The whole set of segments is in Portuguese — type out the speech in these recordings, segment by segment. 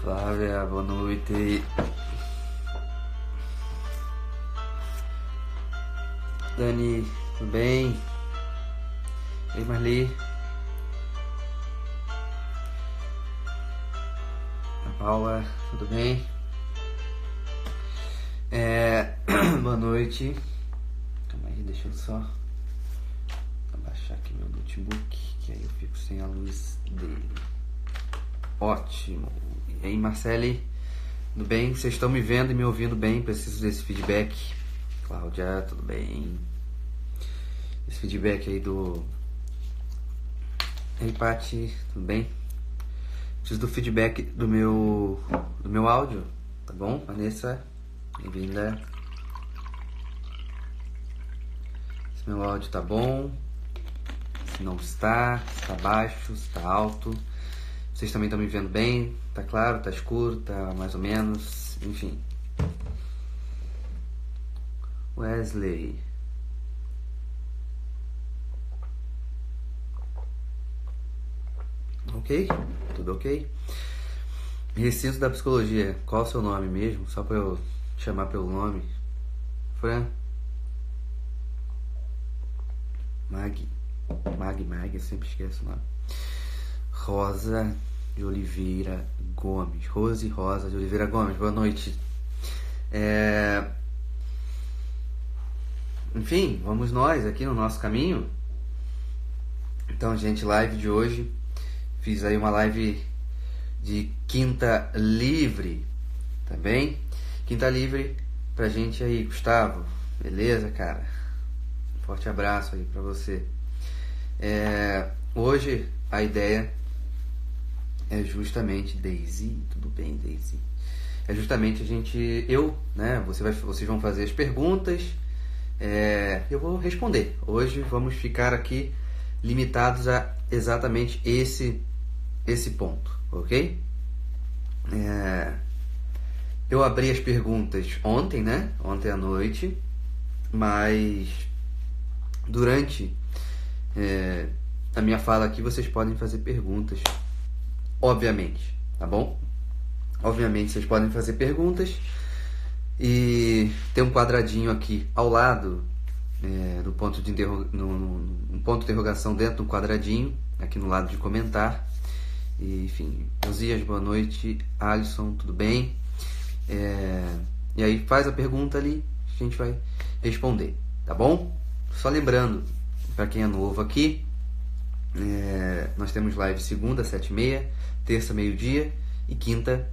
Flávia, boa noite. Dani, tudo bem? Ei, Marli. A Paula, tudo bem? Boa noite. Calma aí, deixa eu só abaixar aqui meu notebook, que aí eu fico sem a luz dele. Ótimo. E aí, Marcele, tudo bem? Vocês estão me vendo e me ouvindo bem? Preciso desse feedback. Cláudia, tudo bem? Esse feedback aí do... Ei, Paty, tudo bem? Preciso do feedback do meu áudio, tá bom? Vanessa, bem-vinda. Se meu áudio tá bom, se não está, se tá baixo, se tá alto. Vocês também estão me vendo bem? Tá claro, tá escuro, tá mais ou menos, enfim. Wesley. Ok? Tudo ok? Recinto da Psicologia, qual é o seu nome mesmo? Só pra eu chamar pelo nome. Fran? Mag, eu sempre esqueço o nome. Rosa de Oliveira Gomes. Rose Rosa de Oliveira Gomes, boa noite. Enfim, vamos nós aqui no nosso caminho. Então, gente, live de hoje. Fiz aí uma live de quinta livre, tá bem? Quinta livre pra gente aí, Gustavo. Beleza, cara? Forte abraço aí pra você. Hoje a ideia é justamente... Daisy, tudo bem, Daisy? É justamente vocês vão fazer as perguntas, eu vou responder. Hoje vamos ficar aqui limitados a exatamente esse ponto, ok? Eu abri as perguntas ontem, né? Ontem à noite, mas durante a minha fala aqui vocês podem fazer perguntas, obviamente, tá bom? Obviamente vocês podem fazer perguntas e tem um quadradinho aqui ao lado do ponto de um ponto de interrogação dentro do quadradinho, aqui no lado de comentar. E, enfim, Josias, boa noite. Alisson, tudo bem? E aí faz a pergunta ali, a gente vai responder, tá bom? Só lembrando, para quem é novo aqui, nós temos live segunda, 7h30, terça, meio-dia e quinta,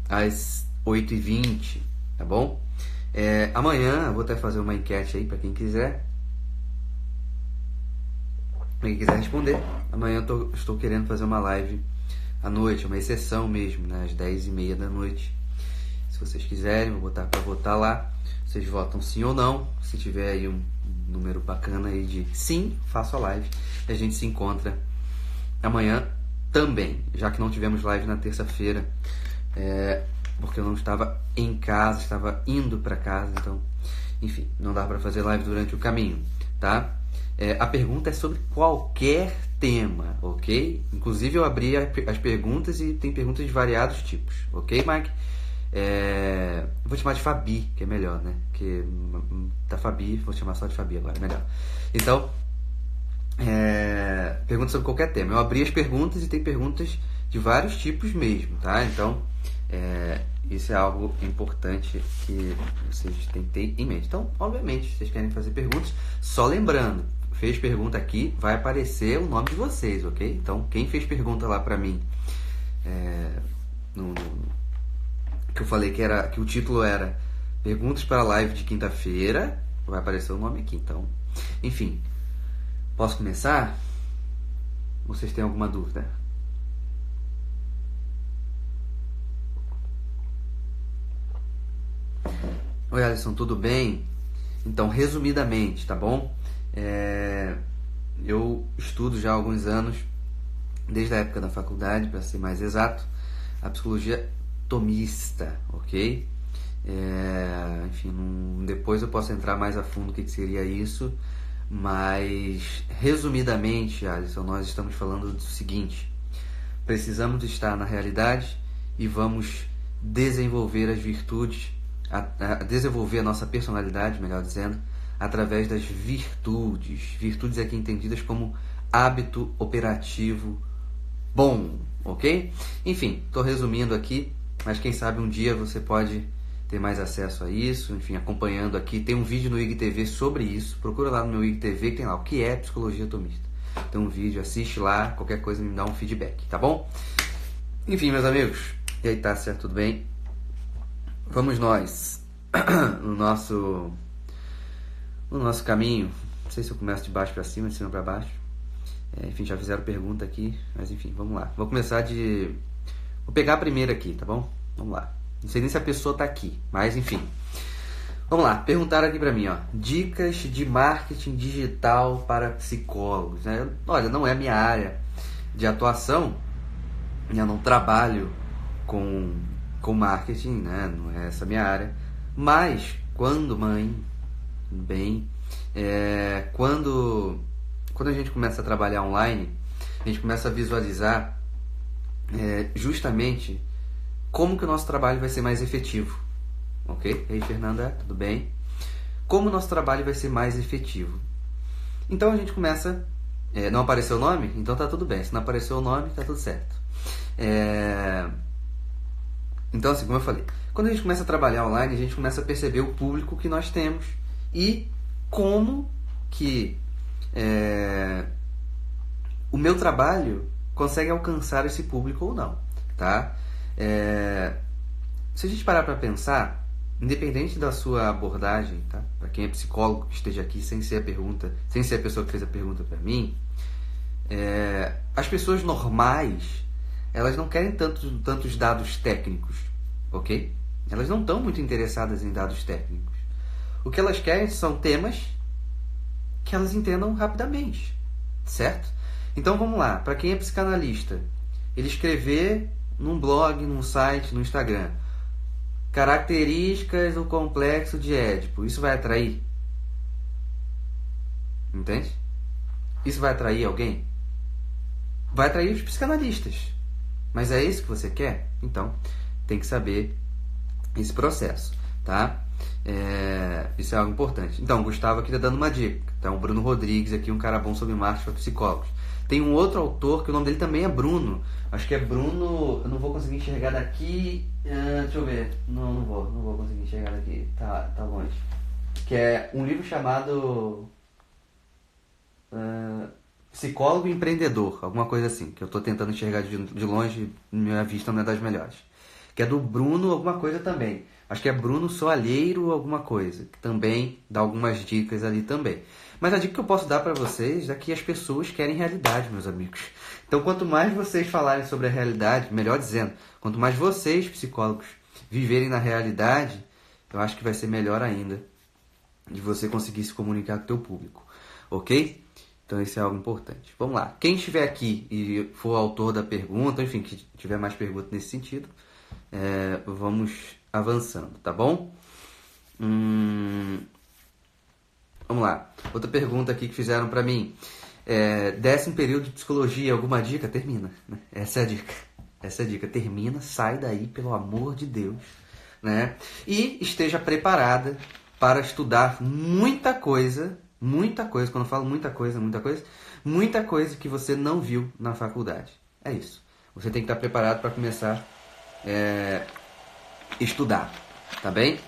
às 8h20, tá bom? Amanhã eu vou até fazer uma enquete aí para quem quiser responder. Amanhã eu estou querendo fazer uma live à noite, uma exceção mesmo, né? Às 10h30 da noite. Se vocês quiserem, vou botar para votar lá. Vocês votam sim ou não. Se tiver aí um número bacana aí de sim, faço a live. E a gente se encontra amanhã também, já que não tivemos live na terça-feira, porque eu não estava em casa, estava indo para casa, então, enfim, não dá para fazer live durante o caminho, tá? A pergunta é sobre qualquer tema, ok? Inclusive eu abri as perguntas e tem perguntas de variados tipos, ok, Mike? Vou chamar de Fabi, que é melhor, né? Porque tá Fabi, vou chamar só de Fabi agora, melhor. Então, perguntas sobre qualquer tema. Eu abri as perguntas e tem perguntas de vários tipos mesmo, tá? Então, isso é algo importante que vocês têm que ter em mente. Então, obviamente, se vocês querem fazer perguntas, só lembrando, fez pergunta aqui, vai aparecer o nome de vocês, ok? Então, quem fez pergunta lá pra mim, que eu falei que o título era Perguntas para a live de quinta-feira, vai aparecer o nome aqui. Então, enfim, posso começar? Vocês têm alguma dúvida? Oi, Alisson, tudo bem? Então, resumidamente, tá bom? Eu estudo já há alguns anos, desde a época da faculdade, para ser mais exato, a psicologia tomista, ok? Enfim, depois eu posso entrar mais a fundo o que seria isso, mas resumidamente, Alisson, nós estamos falando do seguinte: precisamos estar na realidade e vamos desenvolver as virtudes, desenvolver a nossa personalidade, melhor dizendo, através das virtudes. Virtudes aqui entendidas como hábito operativo bom, ok? Enfim, estou resumindo aqui, mas quem sabe um dia você pode ter mais acesso a isso, enfim, acompanhando aqui. Tem um vídeo no IGTV sobre isso, procura lá no meu IGTV que tem lá o que é psicologia atomista. Tem um vídeo, assiste lá, qualquer coisa me dá um feedback, tá bom? Enfim, meus amigos, e aí, tá certo, tudo bem? Vamos nós no nosso caminho. Não sei se eu começo de baixo para cima, de cima para baixo. Enfim, já fizeram pergunta aqui, mas enfim, vamos lá. Vou pegar a primeira aqui, tá bom? Vamos lá. Não sei nem se a pessoa tá aqui, mas enfim. Vamos lá, perguntaram aqui para mim, ó. Dicas de marketing digital para psicólogos, né? Olha, não é minha área de atuação, eu não trabalho com marketing, né? Não é essa a minha área. Mas, quando a gente começa a trabalhar online, a gente começa a visualizar justamente como que o nosso trabalho vai ser mais efetivo. Ok? E aí, Fernanda, tudo bem? Como o nosso trabalho vai ser mais efetivo? Então a gente começa... não apareceu o nome? Então tá tudo bem. Se não apareceu o nome, tá tudo certo. Então, assim, como eu falei, quando a gente começa a trabalhar online, a gente começa a perceber o público que nós temos e como que o meu trabalho consegue alcançar esse público ou não, tá? Se a gente parar para pensar, independente da sua abordagem, tá? Para quem é psicólogo que esteja aqui sem ser a pessoa que fez a pergunta para mim, as pessoas normais, elas não querem tantos dados técnicos, ok? Elas não estão muito interessadas em dados técnicos. O que elas querem são temas que elas entendam rapidamente, certo? Então vamos lá, para quem é psicanalista, ele escrever num blog, num site, no Instagram, características do complexo de Édipo, isso vai atrair? Entende? Isso vai atrair alguém? Vai atrair os psicanalistas. Mas é isso que você quer? Então, tem que saber esse processo, tá? Isso é algo importante. Então, Gustavo aqui está dando uma dica. Então, Bruno Rodrigues aqui, um cara bom sobre marketing para psicólogos. Tem um outro autor que o nome dele também é Bruno. Acho que é Bruno... Eu não vou conseguir enxergar daqui... deixa eu ver. Não vou conseguir enxergar daqui. Tá longe. Que é um livro chamado... Psicólogo empreendedor, alguma coisa assim, que eu estou tentando enxergar de longe, minha vista não é das melhores. Que é do Bruno alguma coisa também. Acho que é Bruno Soalheiro alguma coisa, que também dá algumas dicas ali também. Mas a dica que eu posso dar para vocês é que as pessoas querem realidade, meus amigos. Então, quanto mais vocês falarem sobre a realidade, melhor dizendo, quanto mais vocês, psicólogos, viverem na realidade, eu acho que vai ser melhor ainda de você conseguir se comunicar com o teu público, ok? Então isso é algo importante. Vamos lá. Quem estiver aqui e for autor da pergunta, enfim, que tiver mais perguntas nesse sentido, vamos avançando, tá bom? Vamos lá. Outra pergunta aqui que fizeram para mim. 10º período de psicologia, alguma dica? Termina. Né? Essa é a dica. Termina, sai daí, pelo amor de Deus. Né? E esteja preparada para estudar muita coisa, quando eu falo muita coisa que você não viu na faculdade. É isso. Você tem que estar preparado para começar a estudar, tá bem?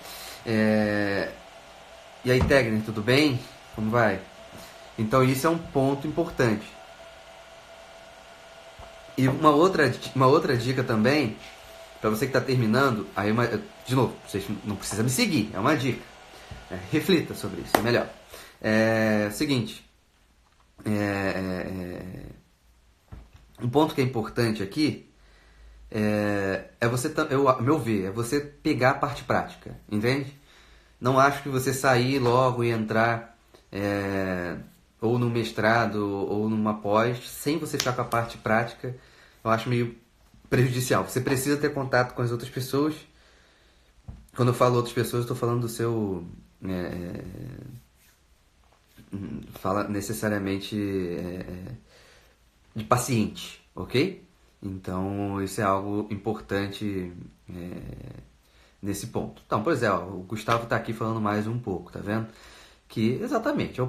E aí, Tegner, tudo bem? Como vai? Então isso é um ponto importante. E uma outra dica também, para você que está terminando, aí de novo, vocês não precisam me seguir, é uma dica. Reflita sobre isso, é melhor. Seguinte, um ponto que é importante aqui você, a meu ver, é você pegar a parte prática, entende? Não acho que você sair logo e entrar ou no mestrado ou numa pós sem você ficar com a parte prática, eu acho meio prejudicial. Você precisa ter contato com as outras pessoas. Quando eu falo outras pessoas, eu estou falando do seu... fala necessariamente de paciente, ok? Então, isso é algo importante nesse ponto. Então, por exemplo, o Gustavo está aqui falando mais um pouco, tá vendo? Que, exatamente,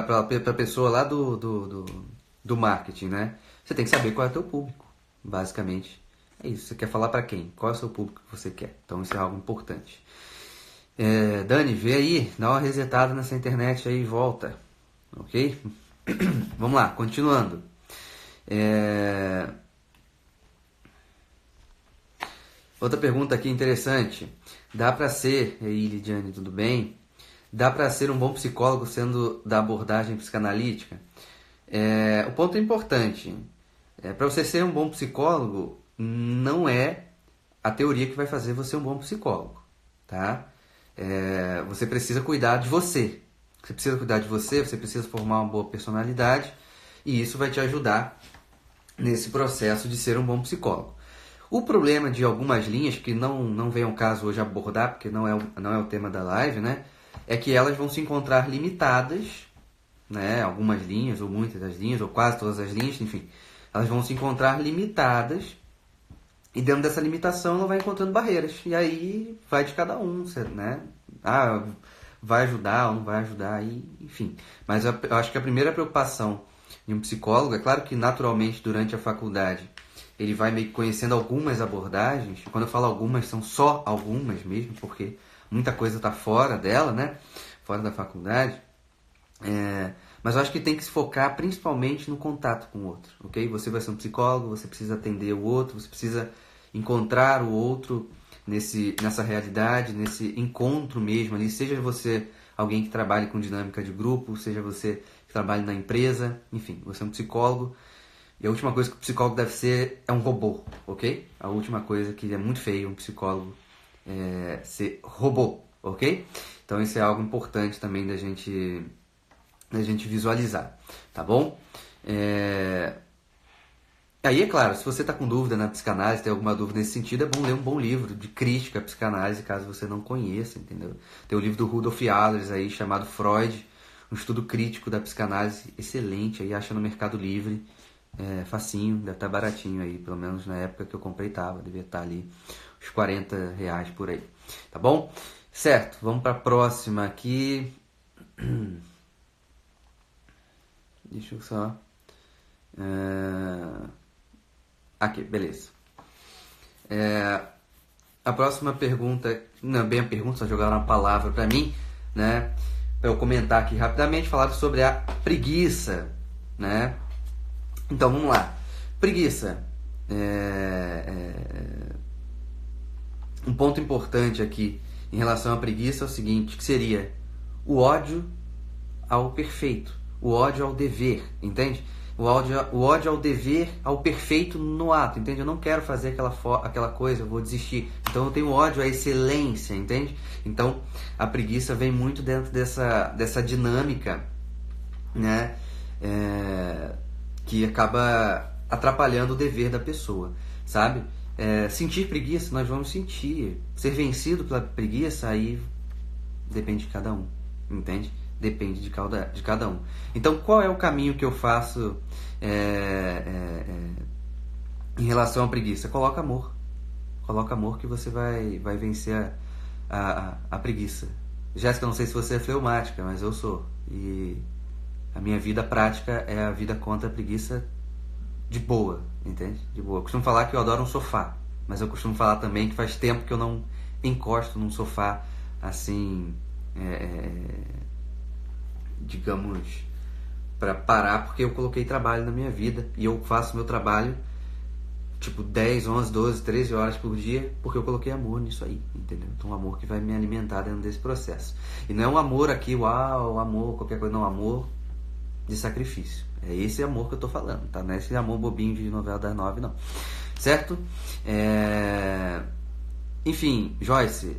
para a pessoa lá do marketing, né? Você tem que saber qual é o teu público, basicamente. É isso, você quer falar para quem? Qual é o seu público que você quer? Então, isso é algo importante. Dani, vê aí, dá uma resetada nessa internet aí e volta, ok? Vamos lá, continuando. Outra pergunta aqui interessante. Dá para ser, e aí Lidiane, tudo bem? Dá para ser um bom psicólogo sendo da abordagem psicanalítica? O ponto é importante. Para você ser um bom psicólogo, não é a teoria que vai fazer você um bom psicólogo, tá? Você precisa cuidar de você. Você precisa cuidar de você, você precisa formar uma boa personalidade e isso vai te ajudar nesse processo de ser um bom psicólogo. O problema de algumas linhas, que não vem ao caso hoje abordar, porque não é o tema da live, né? É que elas vão se encontrar limitadas, né? Algumas linhas, ou muitas das linhas, ou quase todas as linhas, enfim. Elas vão se encontrar limitadas e dentro dessa limitação ela vai encontrando barreiras. E aí vai de cada um, né? Vai ajudar ou não vai ajudar, aí, enfim. Mas eu acho que a primeira preocupação de um psicólogo, é claro que naturalmente durante a faculdade ele vai meio que conhecendo algumas abordagens. Quando eu falo algumas, são só algumas mesmo, porque muita coisa está fora dela, né? Fora da faculdade. Mas eu acho que tem que se focar principalmente no contato com o outro, ok? Você vai ser um psicólogo, você precisa atender o outro, você precisa encontrar o outro nessa realidade, nesse encontro mesmo ali, seja você alguém que trabalhe com dinâmica de grupo, seja você que trabalhe na empresa, enfim, você é um psicólogo. E a última coisa que o psicólogo deve ser é um robô, ok? A última coisa que é muito feio um psicólogo é ser robô, ok? Então isso é algo importante também da gente visualizar, tá bom? Aí, é claro, se você está com dúvida na psicanálise, tem alguma dúvida nesse sentido, é bom ler um bom livro de crítica à psicanálise, caso você não conheça, entendeu? Tem o livro do Rudolf Allers aí, chamado Freud, um estudo crítico da psicanálise, excelente, aí acha no Mercado Livre, facinho, deve estar baratinho aí, pelo menos na época que eu comprei devia estar ali uns R$40 por aí, tá bom? Certo, vamos para a próxima aqui. Deixa eu só... Aqui, beleza. A próxima pergunta, não é bem a pergunta, só jogaram uma palavra para mim, né? Para eu comentar aqui rapidamente, falar sobre a preguiça, né? Então, vamos lá. Preguiça. Um ponto importante aqui em relação à preguiça é o seguinte, que seria o ódio ao perfeito, o ódio ao dever, entende? O ódio ao dever, ao perfeito no ato, entende? Eu não quero fazer aquela coisa, eu vou desistir. Então eu tenho ódio à excelência, entende? Então a preguiça vem muito dentro dessa dinâmica, né? Que acaba atrapalhando o dever da pessoa, sabe? Sentir preguiça, nós vamos sentir. Ser vencido pela preguiça, aí depende de cada um, entende? Depende de cada um. Então, qual é o caminho que eu faço em relação à preguiça? Coloca amor. Coloca amor que você vai vencer a preguiça. Jéssica, não sei se você é fleumática, mas eu sou. E a minha vida prática é a vida contra a preguiça de boa, entende? De boa. Eu costumo falar que eu adoro um sofá, mas eu costumo falar também que faz tempo que eu não encosto num sofá assim... digamos, para parar, porque eu coloquei trabalho na minha vida e eu faço meu trabalho tipo 10, 11, 12, 13 horas por dia porque eu coloquei amor nisso aí, entendeu? Então um amor que vai me alimentar dentro desse processo. E não é um amor aqui, uau, amor, qualquer coisa, não, amor de sacrifício. É esse amor que eu tô falando, tá? Não é esse amor bobinho de novela das 9, não. Certo? Enfim, Joyce,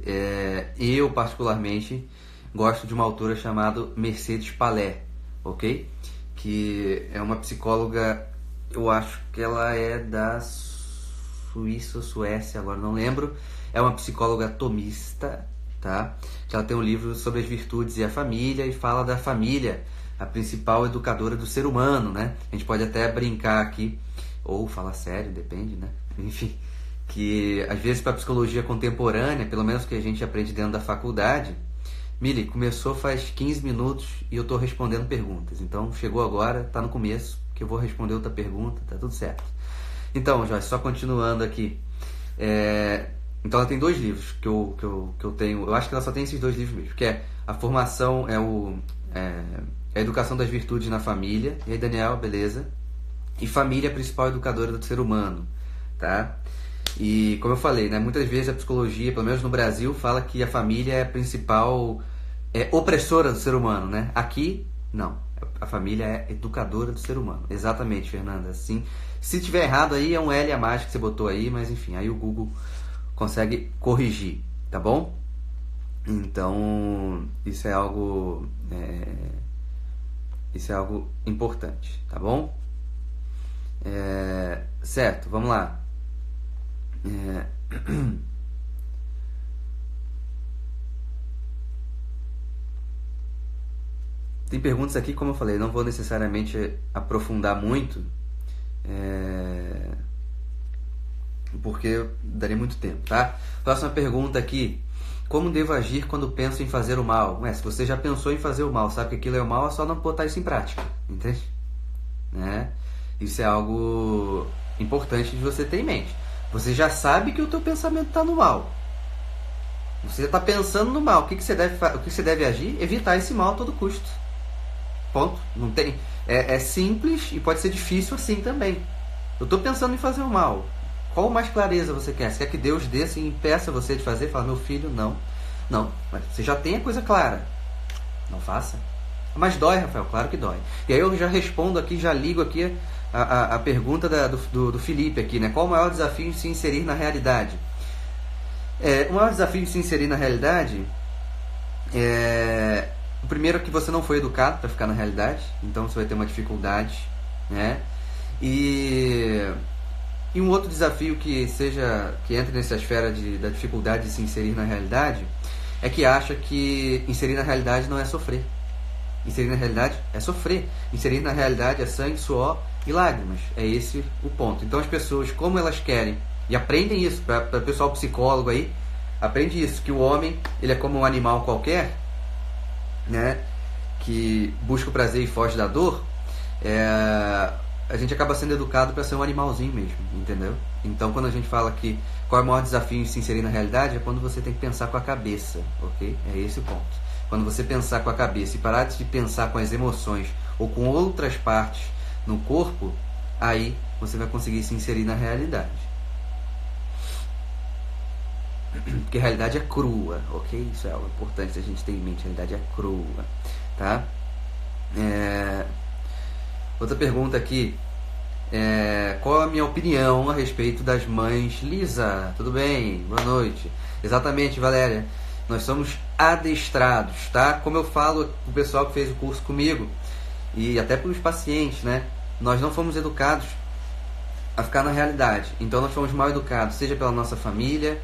eu particularmente gosto de uma autora chamada Mercedes Palé, ok? Que é uma psicóloga, eu acho que ela é da Suíça ou Suécia, agora não lembro. É uma psicóloga tomista, tá? Que ela tem um livro sobre as virtudes e a família e fala da família, a principal educadora do ser humano, né? A gente pode até brincar aqui ou fala sério, depende, né? Enfim, que às vezes para psicologia contemporânea, pelo menos que a gente aprende dentro da faculdade, Mili, começou faz 15 minutos e eu estou respondendo perguntas. Então, chegou agora, está no começo, que eu vou responder outra pergunta, tá tudo certo. Então, Joyce, só continuando aqui. Então, ela tem 2 livros que eu tenho. Eu acho que ela só tem esses 2 livros mesmo, que é a formação, a educação das virtudes na família. E aí, Daniel, beleza. E família, a principal educadora do ser humano, tá? E como eu falei, né, muitas vezes a psicologia, pelo menos no Brasil, fala que a família é a principal opressora do ser humano, né? Aqui, não. A família é educadora do ser humano. Exatamente, Fernanda. Assim, se tiver errado aí, é um L a mais que você botou aí, mas enfim, aí o Google consegue corrigir, tá bom? Então, isso é algo importante, tá bom? Certo, vamos lá. Tem perguntas aqui, como eu falei, não vou necessariamente aprofundar muito, porque daria muito tempo, tá? Próxima pergunta aqui: como devo agir quando penso em fazer o mal? Se você já pensou em fazer o mal, sabe que aquilo é o mal, é só não botar isso em prática, entende? Né? Isso é algo importante de você ter em mente. Você já sabe que o teu pensamento está no mal. Você já está pensando no mal. O que você deve agir? Evitar esse mal a todo custo. Ponto. Não tem. É simples e pode ser difícil assim também. Eu estou pensando em fazer o mal. Qual mais clareza você quer? Você quer que Deus dê assim, impeça você de fazer? Fala, meu filho, não. Não. Mas você já tem a coisa clara. Não faça. Mas dói, Rafael? Claro que dói. E aí eu já respondo aqui, já ligo aqui a pergunta do Felipe aqui, né? Qual o maior desafio de se inserir na realidade? O maior desafio de se inserir na realidade o primeiro é que você não foi educado para ficar na realidade, então você vai ter uma dificuldade, né? E um outro desafio que entre nessa esfera da dificuldade de se inserir na realidade é que acha que inserir na realidade não é sofrer. Inserir na realidade é sofrer. Inserir na realidade é sangue, suor e lágrimas. É esse o ponto. Então as pessoas, como elas querem, e aprendem isso, para o pessoal psicólogo aí, aprende isso, que o homem ele é como um animal qualquer, né, que busca o prazer e foge da dor. A gente acaba sendo educado para ser um animalzinho mesmo, entendeu? Então quando a gente fala que qual é o maior desafio em se inserir na realidade, é quando você tem que pensar com a cabeça, ok? É esse o ponto. Quando você pensar com a cabeça e parar de pensar com as emoções ou com outras partes no corpo, aí você vai conseguir se inserir na realidade. Porque a realidade é crua, ok? Isso é algo importante a gente ter em mente, a realidade é crua, tá? Outra pergunta aqui, qual a minha opinião a respeito das mães? Lisa, tudo bem? Boa noite. Exatamente, Valéria. Nós somos adestrados, tá? Como eu falo pro pessoal que fez o curso comigo e até para os pacientes, né? Nós não fomos educados a ficar na realidade. Então nós fomos mal educados, seja pela nossa família,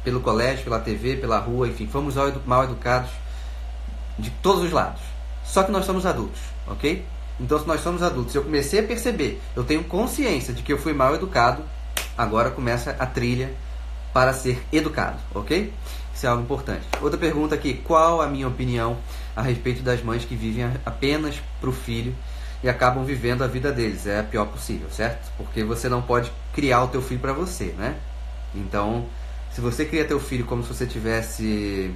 pelo colégio, pela TV, pela rua, enfim, fomos mal educados de todos os lados. Só que nós somos adultos, ok? Então se nós somos adultos, eu comecei a perceber, eu tenho consciência de que eu fui mal educado, agora começa a trilha para ser educado, ok? Isso é algo importante. Outra pergunta aqui, qual a minha opinião a respeito das mães que vivem apenas para o filho e acabam vivendo a vida deles? É a pior possível, certo? Porque você não pode criar o teu filho para você, né? Então, se você cria teu filho como se você tivesse...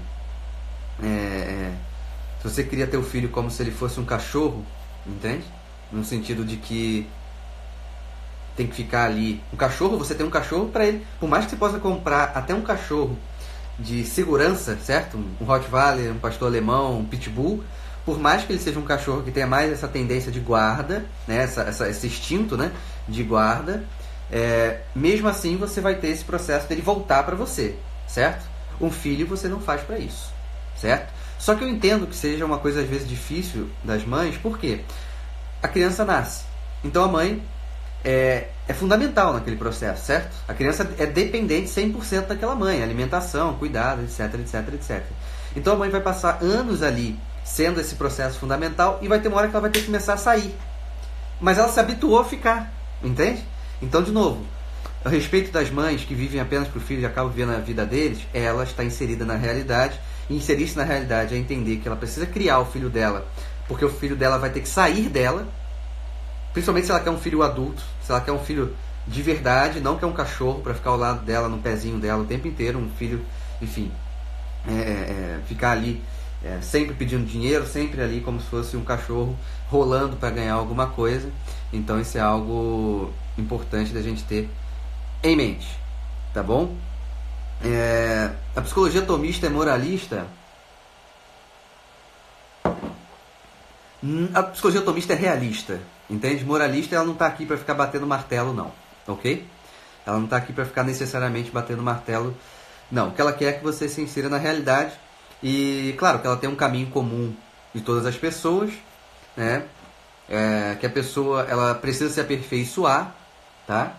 se você cria teu filho como se ele fosse um cachorro, entende? No sentido de que tem que ficar ali... Um cachorro, você tem um cachorro para ele. Por mais que você possa comprar até um cachorro de segurança, certo? Um Rottweiler, um pastor alemão, um Pitbull, por mais que ele seja um cachorro que tenha mais essa tendência de guarda, né? Esse instinto, né? De guarda, mesmo assim você vai ter esse processo dele voltar para você, certo? Um filho você não faz para isso, certo? Só que eu entendo que seja uma coisa às vezes difícil das mães, porque a criança nasce, então a mãe é fundamental naquele processo, certo? A criança é dependente 100% daquela mãe, alimentação, cuidado, etc, etc, etc. Então a mãe vai passar anos ali sendo esse processo fundamental e vai ter uma hora que ela vai ter que começar a sair. Mas ela se habituou a ficar, entende? Então, de novo, a respeito das mães que vivem apenas para o filho e acabam vivendo a vida deles, ela está inserida na realidade. E inserir-se na realidade é entender que ela precisa criar o filho dela, porque o filho dela vai ter que sair dela, principalmente se ela quer um filho adulto, se ela quer um filho de verdade, não quer um cachorro para ficar ao lado dela, no pezinho dela o tempo inteiro, um filho, enfim, ficar ali sempre pedindo dinheiro, sempre ali como se fosse um cachorro rolando para ganhar alguma coisa. Então isso é algo importante da gente ter em mente, tá bom? A psicologia tomista é moralista? A psicologia tomista é realista, entende? Moralista, ela não está aqui para ficar batendo martelo, não, ok? Ela não está aqui para ficar necessariamente batendo martelo, não. O que ela quer é que você se insira na realidade e, claro, que ela tem um caminho comum de todas as pessoas, né? Que a pessoa, ela precisa se aperfeiçoar, tá?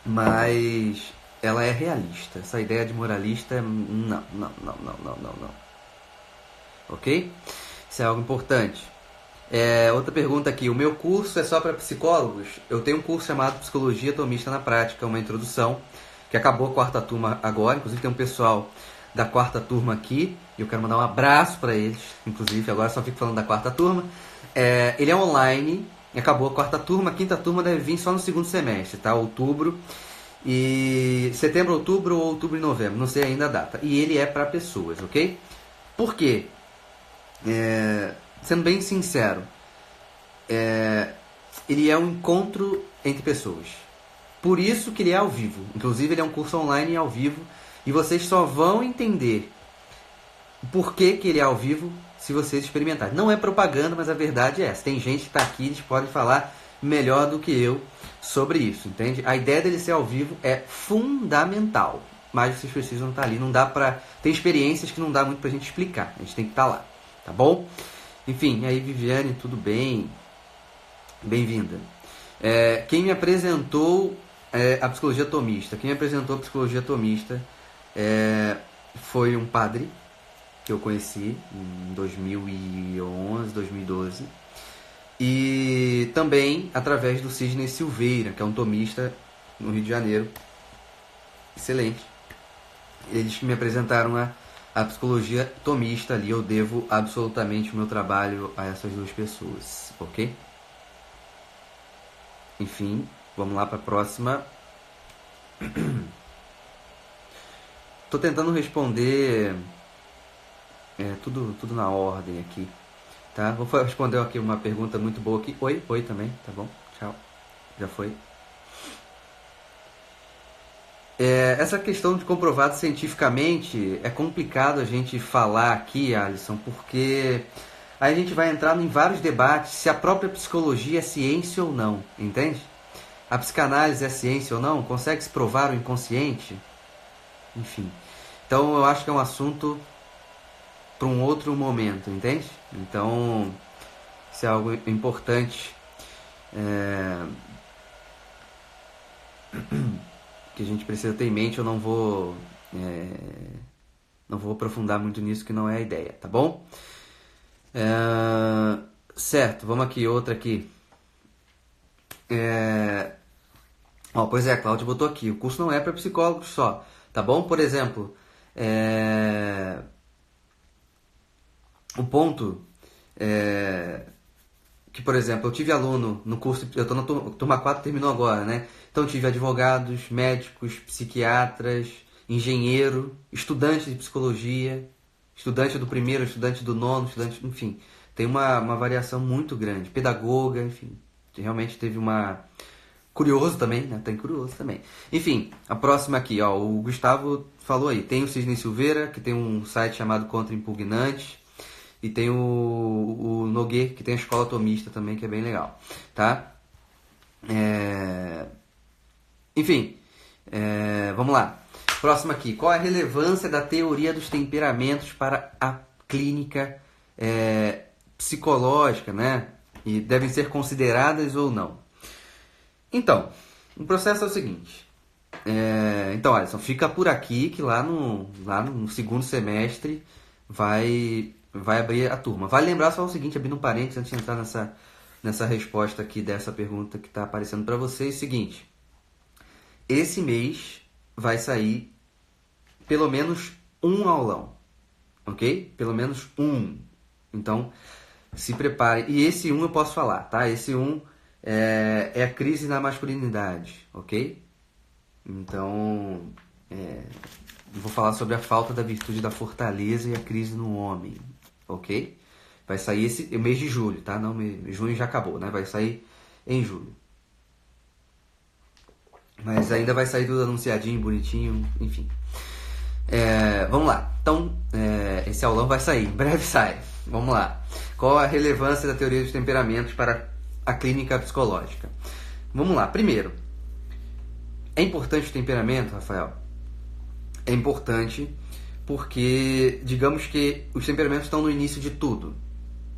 Mas ela é realista. Essa ideia de moralista, não. Ok? Isso é algo importante. Outra pergunta aqui. O meu curso é só para psicólogos? Eu tenho um curso chamado Psicologia Tomista na Prática, uma introdução, que acabou a quarta turma agora. Inclusive tem um pessoal da quarta turma aqui, e eu quero mandar um abraço para eles. Inclusive, agora só fico falando da quarta turma. Ele é online, acabou a quarta turma. A quinta turma deve vir só no segundo semestre, tá? Outubro. E setembro, outubro ou outubro e novembro, não sei ainda a data. E ele é para pessoas, ok? Por quê? Sendo bem sincero, ele é um encontro entre pessoas. Por isso que ele é ao vivo. Inclusive ele é um curso online e ao vivo. E vocês só vão entender por que ele é ao vivo se vocês experimentarem. Não é propaganda, mas a verdade é essa. Tem gente que está aqui, eles podem falar melhor do que eu sobre isso, entende? A ideia dele ser ao vivo é fundamental. Mas vocês precisam estar ali. Não dá pra... Tem experiências que não dá muito pra gente explicar. A gente tem que estar lá, tá bom? Enfim, aí Viviane, tudo bem? Bem-vinda. Quem me apresentou a psicologia tomista? Quem me apresentou a psicologia tomista foi um padre que eu conheci em 2011, 2012. E também através do Sidney Silveira, que é um tomista no Rio de Janeiro. Excelente. Eles que me apresentaram a psicologia tomista ali. Eu devo absolutamente o meu trabalho a essas duas pessoas, ok? Enfim, vamos lá para a próxima. Tô tentando responder tudo na ordem aqui, tá? Vou responder aqui uma pergunta muito boa aqui. Oi também, tá bom? Tchau. Já foi. Essa questão de comprovado cientificamente é complicado a gente falar aqui, Alisson, porque aí a gente vai entrar em vários debates se a própria psicologia é ciência ou não, entende? A psicanálise é ciência ou não? Consegue-se provar o inconsciente? Enfim. Então eu acho que é um assunto para um outro momento, entende? Então isso é algo importante que a gente precisa ter em mente. Eu não vou aprofundar muito nisso, que não é a ideia, tá bom? Certo, vamos aqui, outra aqui. Pois é, a Cláudia botou aqui, o curso não é para psicólogos só, tá bom? Por exemplo, o ponto que, por exemplo, eu tive aluno no curso, eu estou na turma 4, terminou agora, né? Então eu tive advogados, médicos, psiquiatras, engenheiro, estudante de psicologia, estudante do primeiro, estudante do nono, estudante, enfim, tem uma variação muito grande, pedagoga, enfim, realmente teve uma... Curioso também, né? Tem curioso também. Enfim, a próxima aqui, ó, o Gustavo falou aí, tem o Sidney Silveira, que tem um site chamado Contra Impugnante, e tem o Nogueira, que tem a Escola Tomista também, que é bem legal, tá? Enfim, vamos lá. Próximo aqui, qual é a relevância da teoria dos temperamentos para a clínica psicológica, né? E devem ser consideradas ou não? Então, o processo é o seguinte. Então, Alisson, fica por aqui que lá no segundo semestre vai abrir a turma. Vale lembrar só o seguinte, abrindo um parênteses antes de entrar nessa resposta aqui dessa pergunta que está aparecendo para vocês. É o seguinte: esse mês vai sair pelo menos um aulão, ok? Pelo menos um. Então, se prepare. E esse um eu posso falar, tá? Esse um é a crise na masculinidade, ok? Então, eu vou falar sobre a falta da virtude da fortaleza e a crise no homem, ok? Vai sair esse mês de julho, tá? Não, junho já acabou, né? Vai sair em julho. Mas ainda vai sair tudo anunciadinho, bonitinho, enfim. Vamos lá. Então, esse aulão vai sair, em breve sai. Vamos lá. Qual a relevância da teoria dos temperamentos para a clínica psicológica? Vamos lá. Primeiro, é importante o temperamento, Rafael? É importante porque, digamos que os temperamentos estão no início de tudo,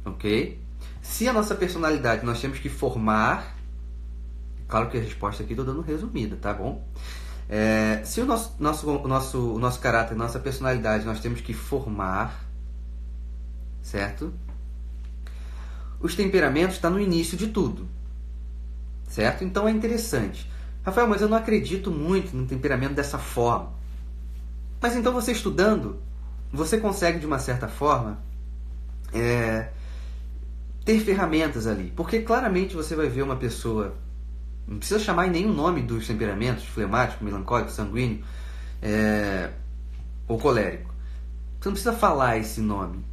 ok? Se a nossa personalidade nós temos que formar, claro que a resposta aqui estou dando resumida, tá bom? Se o nosso caráter, nossa personalidade nós temos que formar, certo? Os temperamentos estão no início de tudo, certo? Então é interessante. Rafael, mas eu não acredito muito no temperamento dessa forma. Mas então você estudando, você consegue de uma certa forma ter ferramentas ali. Porque claramente você vai ver uma pessoa, não precisa chamar em nenhum nome dos temperamentos, flemático, melancólico, sanguíneo ou colérico. Você não precisa falar esse nome,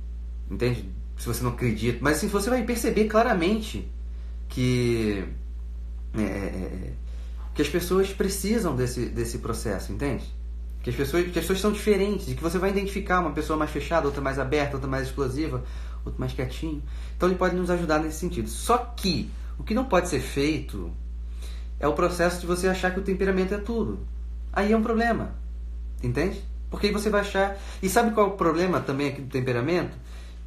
entende? Se você não acredita. Mas assim, você vai perceber claramente que as pessoas precisam desse processo, entende? Que as pessoas são diferentes, e que você vai identificar uma pessoa mais fechada, outra mais aberta, outra mais explosiva, outra mais quietinho. Então ele pode nos ajudar nesse sentido. Só que o que não pode ser feito é o processo de você achar que o temperamento é tudo. Aí é um problema, entende? Porque aí você vai achar... E sabe qual é o problema também aqui do temperamento?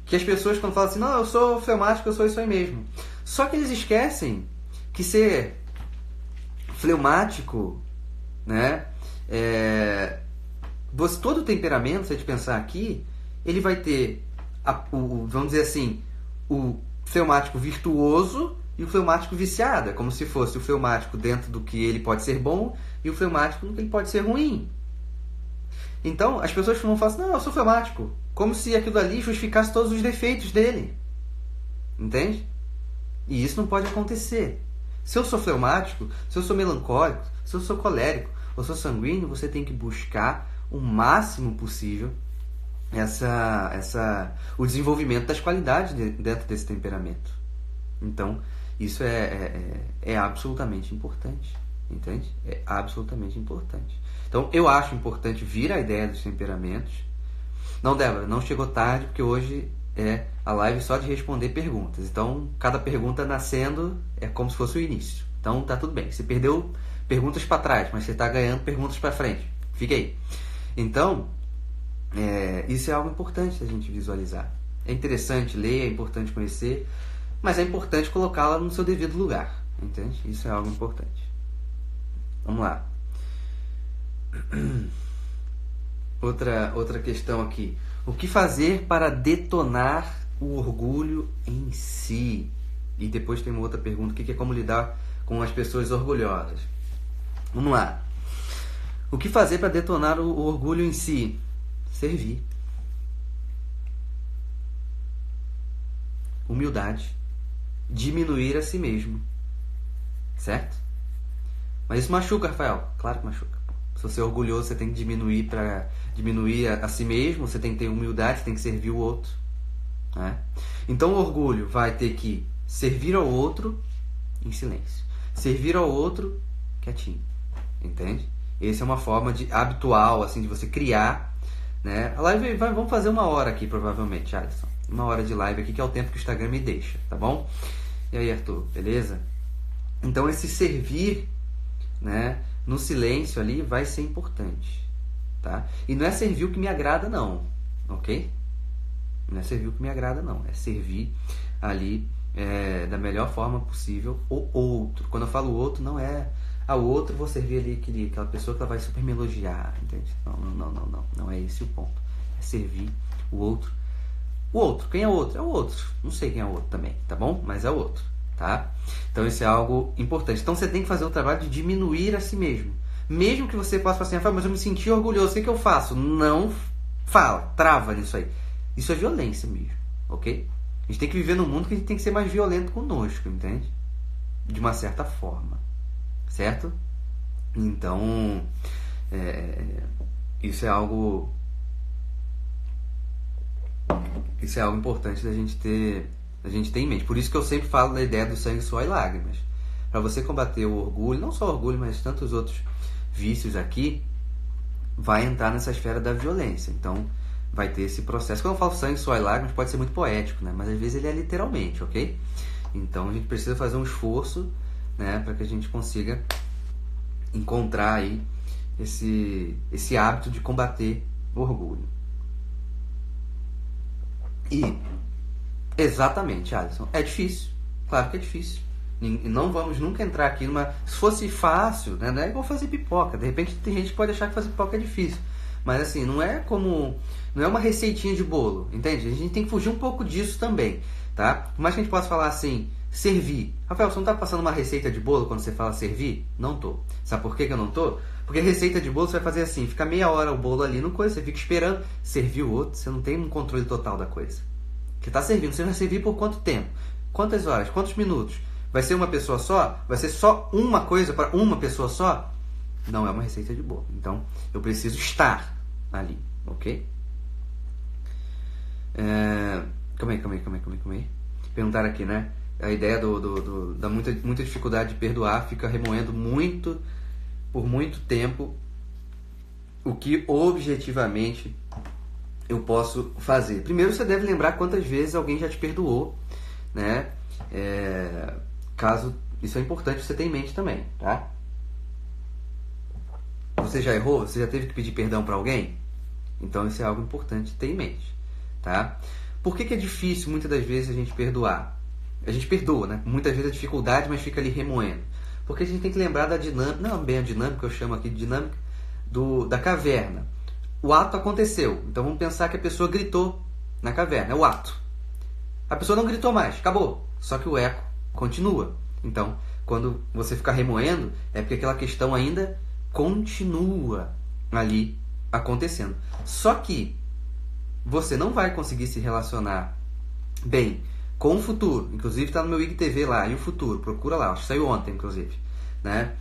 Que as pessoas quando falam assim, não, eu sou fleumático, eu sou isso aí mesmo. Só que eles esquecem que ser fleumático, né? Todo temperamento, se a gente pensar aqui, ele vai ter, vamos dizer assim, o fleumático virtuoso e o fleumático viciado. É como se fosse o fleumático dentro do que ele pode ser bom e o fleumático no que ele pode ser ruim. Então, as pessoas vão falar assim, não, eu sou fleumático. Como se aquilo ali justificasse todos os defeitos dele. Entende? E isso não pode acontecer. Se eu sou fleumático, se eu sou melancólico, se eu sou colérico ou sou sanguíneo, você tem que buscar o máximo possível o desenvolvimento das qualidades dentro desse temperamento. Então, isso é absolutamente importante. Entende? É absolutamente importante. Então, eu acho importante vir a ideia dos temperamentos. Não, Débora, não chegou tarde, porque hoje é a live só de responder perguntas. Então, cada pergunta nascendo é como se fosse o início. Então, tá tudo bem. Você perdeu perguntas para trás, mas você está ganhando perguntas para frente. Fica aí. Então, isso é algo importante a gente visualizar. É interessante ler, é importante conhecer, mas é importante colocá-la no seu devido lugar. Entende? Isso é algo importante. Vamos lá. Outra questão aqui. O que fazer para detonar o orgulho em si? E depois tem uma outra pergunta, que é como lidar com as pessoas orgulhosas. Vamos lá. O que fazer para detonar o orgulho em si? Servir. Humildade. Diminuir a si mesmo. Certo? Mas isso machuca, Rafael. Claro que machuca. Se você é orgulhoso, você tem que diminuir para diminuir a si mesmo. Você tem que ter humildade, você tem que servir o outro. Né? Então o orgulho vai ter que servir ao outro em silêncio. Servir ao outro quietinho. Entende? Essa é uma forma habitual assim, de você criar. Né? A live vamos fazer 1 hora aqui, provavelmente, Alisson. 1 hora de live aqui, que é o tempo que o Instagram me deixa. Tá bom? E aí, Arthur? Beleza? Então esse servir, né, no silêncio ali vai ser importante, tá? E não é servir o que me agrada não, ok? Não é servir o que me agrada não, é servir ali da melhor forma possível o outro. Quando eu falo outro, não é ao outro vou servir ali aquela pessoa que ela vai super me elogiar, entende? Não é esse o ponto. É servir o outro. O outro, quem é o outro? É o outro. Não sei quem é o outro também, tá bom? Mas é o outro, tá? Então isso é algo importante. Então você tem que fazer o trabalho de diminuir a si mesmo. Mesmo que você possa falar assim, Rafael, mas eu me senti orgulhoso, o que eu faço? Não fala, trava nisso aí. Isso é violência mesmo, ok? A gente tem que viver num mundo que a gente tem que ser mais violento conosco, entende? De uma certa forma, certo? Então, isso é algo importante da gente ter em mente. Por isso que eu sempre falo da ideia do sangue, suor e lágrimas. Para você combater o orgulho, não só o orgulho, mas tantos outros vícios aqui, vai entrar nessa esfera da violência. Então, vai ter esse processo. Quando eu falo sangue, suor e lágrimas, pode ser muito poético, né? Mas às vezes ele é literalmente, ok? Então, a gente precisa fazer um esforço, né, para que a gente consiga encontrar aí esse hábito de combater o orgulho. E, exatamente, Alisson, é difícil. Claro que é difícil. Não vamos nunca entrar aqui numa... Se fosse fácil, né, não é igual fazer pipoca. De repente tem gente que pode achar que fazer pipoca é difícil. Mas assim, não é uma receitinha de bolo, entende? A gente tem que fugir um pouco disso também, tá? Por mais que a gente possa falar assim, servir. Rafael, você não tá passando uma receita de bolo quando você fala servir? Não tô. Sabe por que eu não tô? Porque receita de bolo você vai fazer assim, fica meia hora o bolo ali no coisa, você fica esperando servir o outro, você não tem um controle total da coisa. Você tá servindo, você vai servir por quanto tempo? Quantas horas? Quantos minutos? Vai ser uma pessoa só? Vai ser só uma coisa para uma pessoa só? Não é uma receita de bolo. Então, eu preciso estar ali, ok? Calma aí. Perguntaram aqui, né? A ideia da muita dificuldade de perdoar fica remoendo por muito tempo o que objetivamente eu posso fazer. Primeiro, você deve lembrar quantas vezes alguém já te perdoou, né? Caso isso é importante você ter em mente também, tá? Você já errou? Você já teve que pedir perdão para alguém? Então isso é algo importante ter em mente, tá? Por que é difícil muitas das vezes a gente perdoar? A gente perdoa, né? Muitas vezes a dificuldade, mas fica ali remoendo. Porque a gente tem que lembrar da dinâmica, não bem a dinâmica, eu chamo aqui de dinâmica da caverna. O ato aconteceu, então vamos pensar que a pessoa gritou na caverna, é o ato. A pessoa não gritou mais, acabou. Só que o eco continua. Então, quando você ficar remoendo, é porque aquela questão ainda continua ali acontecendo. Só que você não vai conseguir se relacionar bem com o futuro. Inclusive está no meu IGTV lá, e o futuro, procura lá, acho que saiu ontem, inclusive. Né?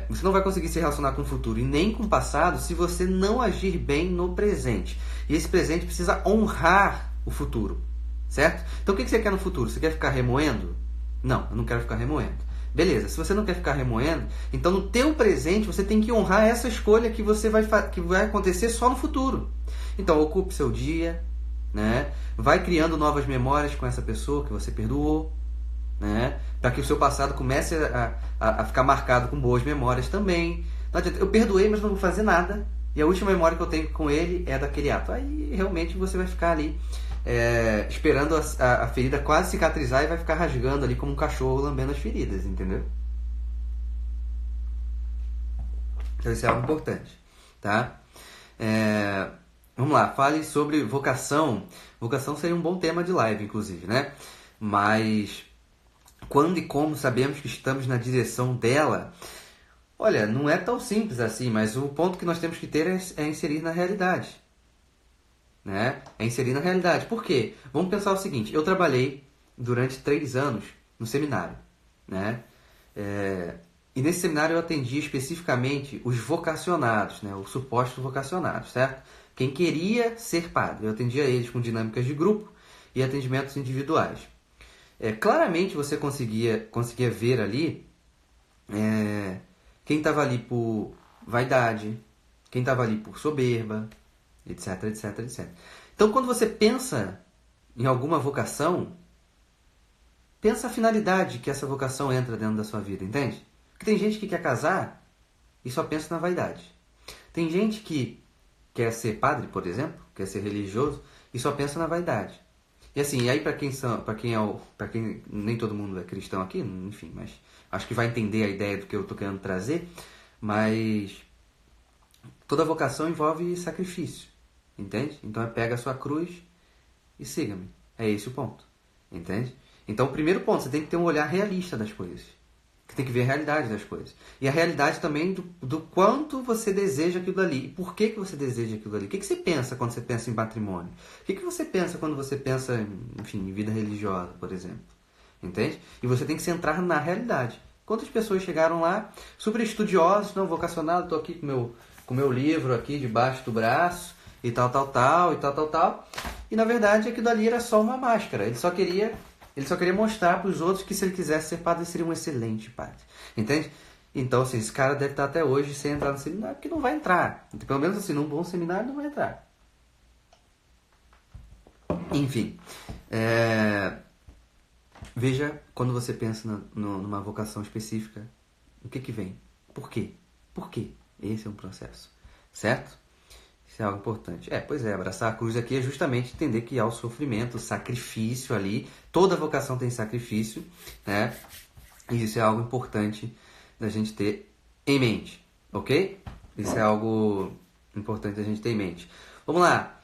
Você não vai conseguir se relacionar com o futuro e nem com o passado se você não agir bem no presente. E esse presente precisa honrar o futuro. Certo? Então o que você quer no futuro? Você quer ficar remoendo? Não, eu não quero ficar remoendo. Beleza, se você não quer ficar remoendo, então no teu presente você tem que honrar essa escolha que que vai acontecer só no futuro. Então ocupe seu dia, né? Vai criando novas memórias com essa pessoa que você perdoou, né? Para que o seu passado comece a ficar marcado com boas memórias também. Não adianta, eu perdoei, mas não vou fazer nada. E a última memória que eu tenho com ele é daquele ato. Aí realmente você vai ficar ali esperando a ferida quase cicatrizar e vai ficar rasgando ali como um cachorro lambendo as feridas, entendeu? Então isso é algo importante, tá? Vamos lá, fale sobre vocação. Vocação seria um bom tema de live, inclusive, né? Mas quando e como sabemos que estamos na direção dela? Olha, não é tão simples assim, mas o ponto que nós temos que ter é inserir na realidade. Né? É inserir na realidade. Por quê? Vamos pensar o seguinte, eu trabalhei durante 3 anos no seminário, né? E nesse seminário eu atendia especificamente os vocacionados, né? Os supostos vocacionados, certo? Quem queria ser padre, eu atendia eles com dinâmicas de grupo e atendimentos individuais. Claramente você conseguia ver ali quem estava ali por vaidade, quem estava ali por soberba, etc, etc, etc. Então, quando você pensa em alguma vocação, pensa a finalidade que essa vocação entra dentro da sua vida, entende? Porque tem gente que quer casar e só pensa na vaidade. Tem gente que quer ser padre, por exemplo, quer ser religioso e só pensa na vaidade. E assim, e aí para quem nem todo mundo é cristão aqui, enfim, mas acho que vai entender a ideia do que eu estou querendo trazer, mas toda vocação envolve sacrifício, entende? Então pega a sua cruz e siga-me. É esse o ponto, entende? Então, o primeiro ponto, você tem que ter um olhar realista das coisas. Você tem que ver a realidade das coisas. E a realidade também do quanto você deseja aquilo ali. E por que você deseja aquilo ali? O que você pensa quando você pensa em matrimônio? O que você pensa quando você pensa, enfim, em vida religiosa, por exemplo? Entende? E você tem que se centrar na realidade. Quantas pessoas chegaram lá, super estudiosos, não, vocacionado, estou aqui com o meu livro aqui debaixo do braço, e tal. E na verdade aquilo ali era só uma máscara. Ele só queria mostrar para os outros que se ele quisesse ser padre, ele seria um excelente padre. Entende? Então, assim, esse cara deve estar até hoje sem entrar no seminário, porque não vai entrar. Pelo menos assim, num bom seminário não vai entrar. Enfim. Veja, quando você pensa numa vocação específica, o que vem? Por quê? Por quê? Esse é um processo. Certo? Isso é algo importante. Pois é, abraçar a cruz aqui é justamente entender que há o sofrimento, o sacrifício ali. Toda vocação tem sacrifício, né? E isso é algo importante da gente ter em mente, ok? Isso é algo importante da gente ter em mente. Vamos lá.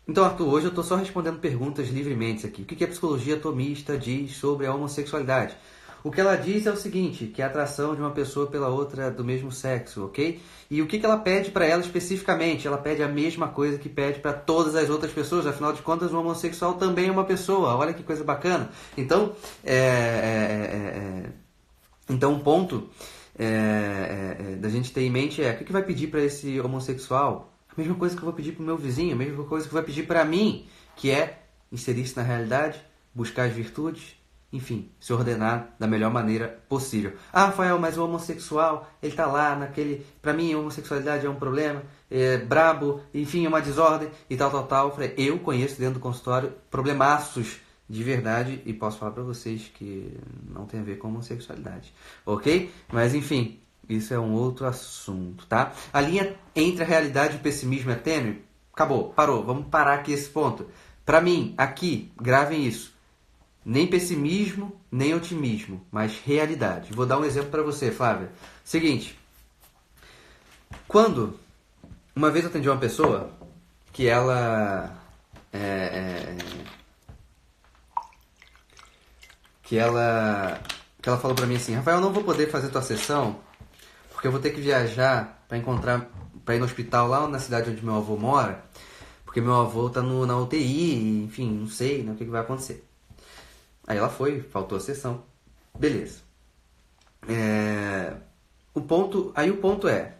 Então, Arthur, hoje eu estou só respondendo perguntas livremente aqui. O que a psicologia tomista diz sobre a homossexualidade? O que ela diz é o seguinte, que é a atração de uma pessoa pela outra do mesmo sexo, ok? E o que ela pede para ela especificamente? Ela pede a mesma coisa que pede para todas as outras pessoas. Afinal de contas, o homossexual também é uma pessoa. Olha que coisa bacana. Então, então um ponto da gente ter em mente o que vai pedir para esse homossexual? A mesma coisa que eu vou pedir para o meu vizinho, a mesma coisa que vai pedir para mim, que é inserir-se na realidade, buscar as virtudes, enfim, se ordenar da melhor maneira possível. Rafael, mas o homossexual, ele tá lá naquele... Pra mim, a homossexualidade é um problema, é brabo, enfim, é uma desordem e tal. Eu conheço dentro do consultório problemaços de verdade e posso falar pra vocês que não tem a ver com homossexualidade, ok? Mas, enfim, isso é um outro assunto, tá? A linha entre a realidade e o pessimismo é tênue? Acabou, parou, vamos parar aqui esse ponto. Pra mim, aqui, gravem isso. Nem pessimismo, nem otimismo, mas realidade. Vou dar um exemplo para você, Flávia. Seguinte, uma vez eu atendi uma pessoa que ela falou para mim assim, Rafael, eu não vou poder fazer tua sessão porque eu vou ter que viajar para ir no hospital lá na cidade onde meu avô mora, porque meu avô tá na UTI, enfim, não sei, né, o que vai acontecer. Aí ela foi, faltou a sessão. Beleza. O ponto é...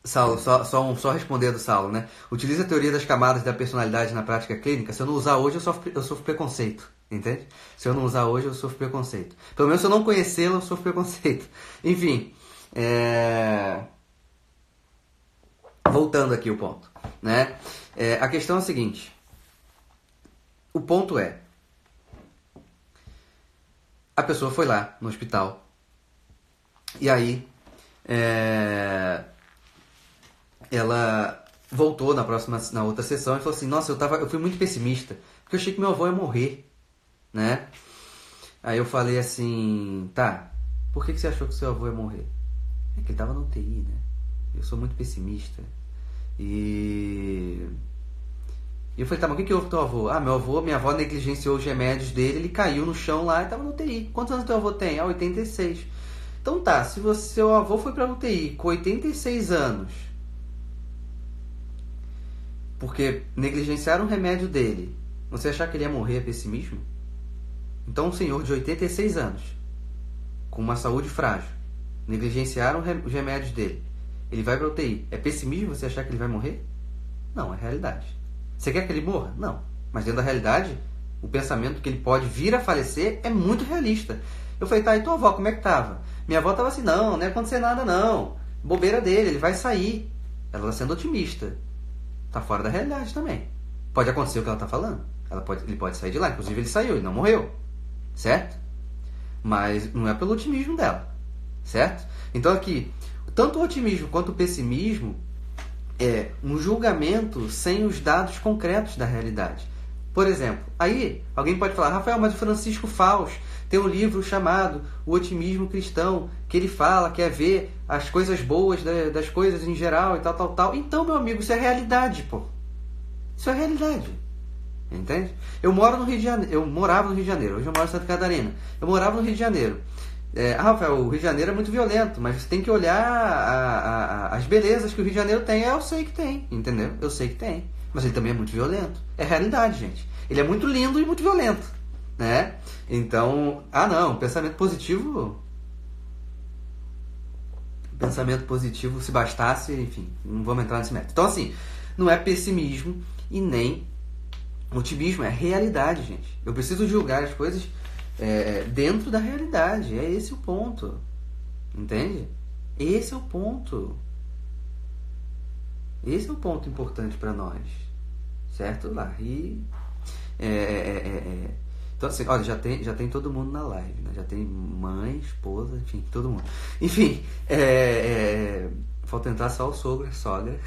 Saulo, só respondendo, Saulo, né? Utiliza a teoria das camadas da personalidade na prática clínica. Se eu não usar hoje, eu sofro preconceito. Entende? Se eu não usar hoje, eu sofro preconceito. Pelo menos se eu não conhecê-lo, eu sofro preconceito. Enfim. Voltando aqui o ponto, né? A questão é a seguinte... O ponto é, a pessoa foi lá no hospital e aí ela voltou na outra sessão e falou assim, nossa, eu fui muito pessimista, porque eu achei que meu avô ia morrer, né? Aí eu falei assim, tá, por que você achou que seu avô ia morrer? É que ele estava no UTI, né? Eu sou muito pessimista e eu falei, tá, mas o que houve com teu avô? Minha avó negligenciou os remédios dele, ele caiu no chão lá e tava no UTI. Quantos anos teu avô tem? 86. Então tá, se seu avô foi pra UTI com 86 anos, porque negligenciaram o remédio dele, você achar que ele ia morrer é pessimismo? Então um senhor de 86 anos, com uma saúde frágil, negligenciaram os remédios dele, ele vai pra UTI, é pessimismo você achar que ele vai morrer? Não, é realidade. Você quer que ele morra? Não. Mas dentro da realidade, o pensamento que ele pode vir a falecer é muito realista. Eu falei, tá, e tua avó, como é que tava? Minha avó tava assim, não ia acontecer nada não. Bobeira dele, ele vai sair. Ela tá sendo otimista. Tá fora da realidade também. Pode acontecer o que ela tá falando. Ele pode sair de lá. Inclusive ele saiu, ele não morreu. Certo? Mas não é pelo otimismo dela. Certo? Então aqui, tanto o otimismo quanto o pessimismo é um julgamento sem os dados concretos da realidade. Por exemplo, aí alguém pode falar, Rafael, mas o Francisco Faus tem um livro chamado O Otimismo Cristão, que ele fala que é ver as coisas boas das coisas em geral e tal. Então, meu amigo, isso é realidade, pô. Isso é realidade. Entende? Eu moro no Rio de Janeiro, eu morava no Rio de Janeiro, hoje eu moro em Santa Catarina. Eu morava no Rio de Janeiro. Rafael, o Rio de Janeiro é muito violento, mas você tem que olhar as belezas que o Rio de Janeiro tem. Eu sei que tem, entendeu? Eu sei que tem. Mas ele também é muito violento. É realidade, gente. Ele é muito lindo e muito violento, né? Então, não, pensamento positivo, se bastasse, enfim, não vamos entrar nesse método. Então, assim, não é pessimismo e nem otimismo, é realidade, gente. Eu preciso julgar as coisas dentro da realidade. É esse o ponto. Entende? Esse é o ponto. Esse é o ponto importante para nós. Certo? Lá. E então, assim, olha, já tem todo mundo na live, né? Já tem mãe, esposa, enfim, todo mundo. Enfim, falta entrar só o sogro, a sogra.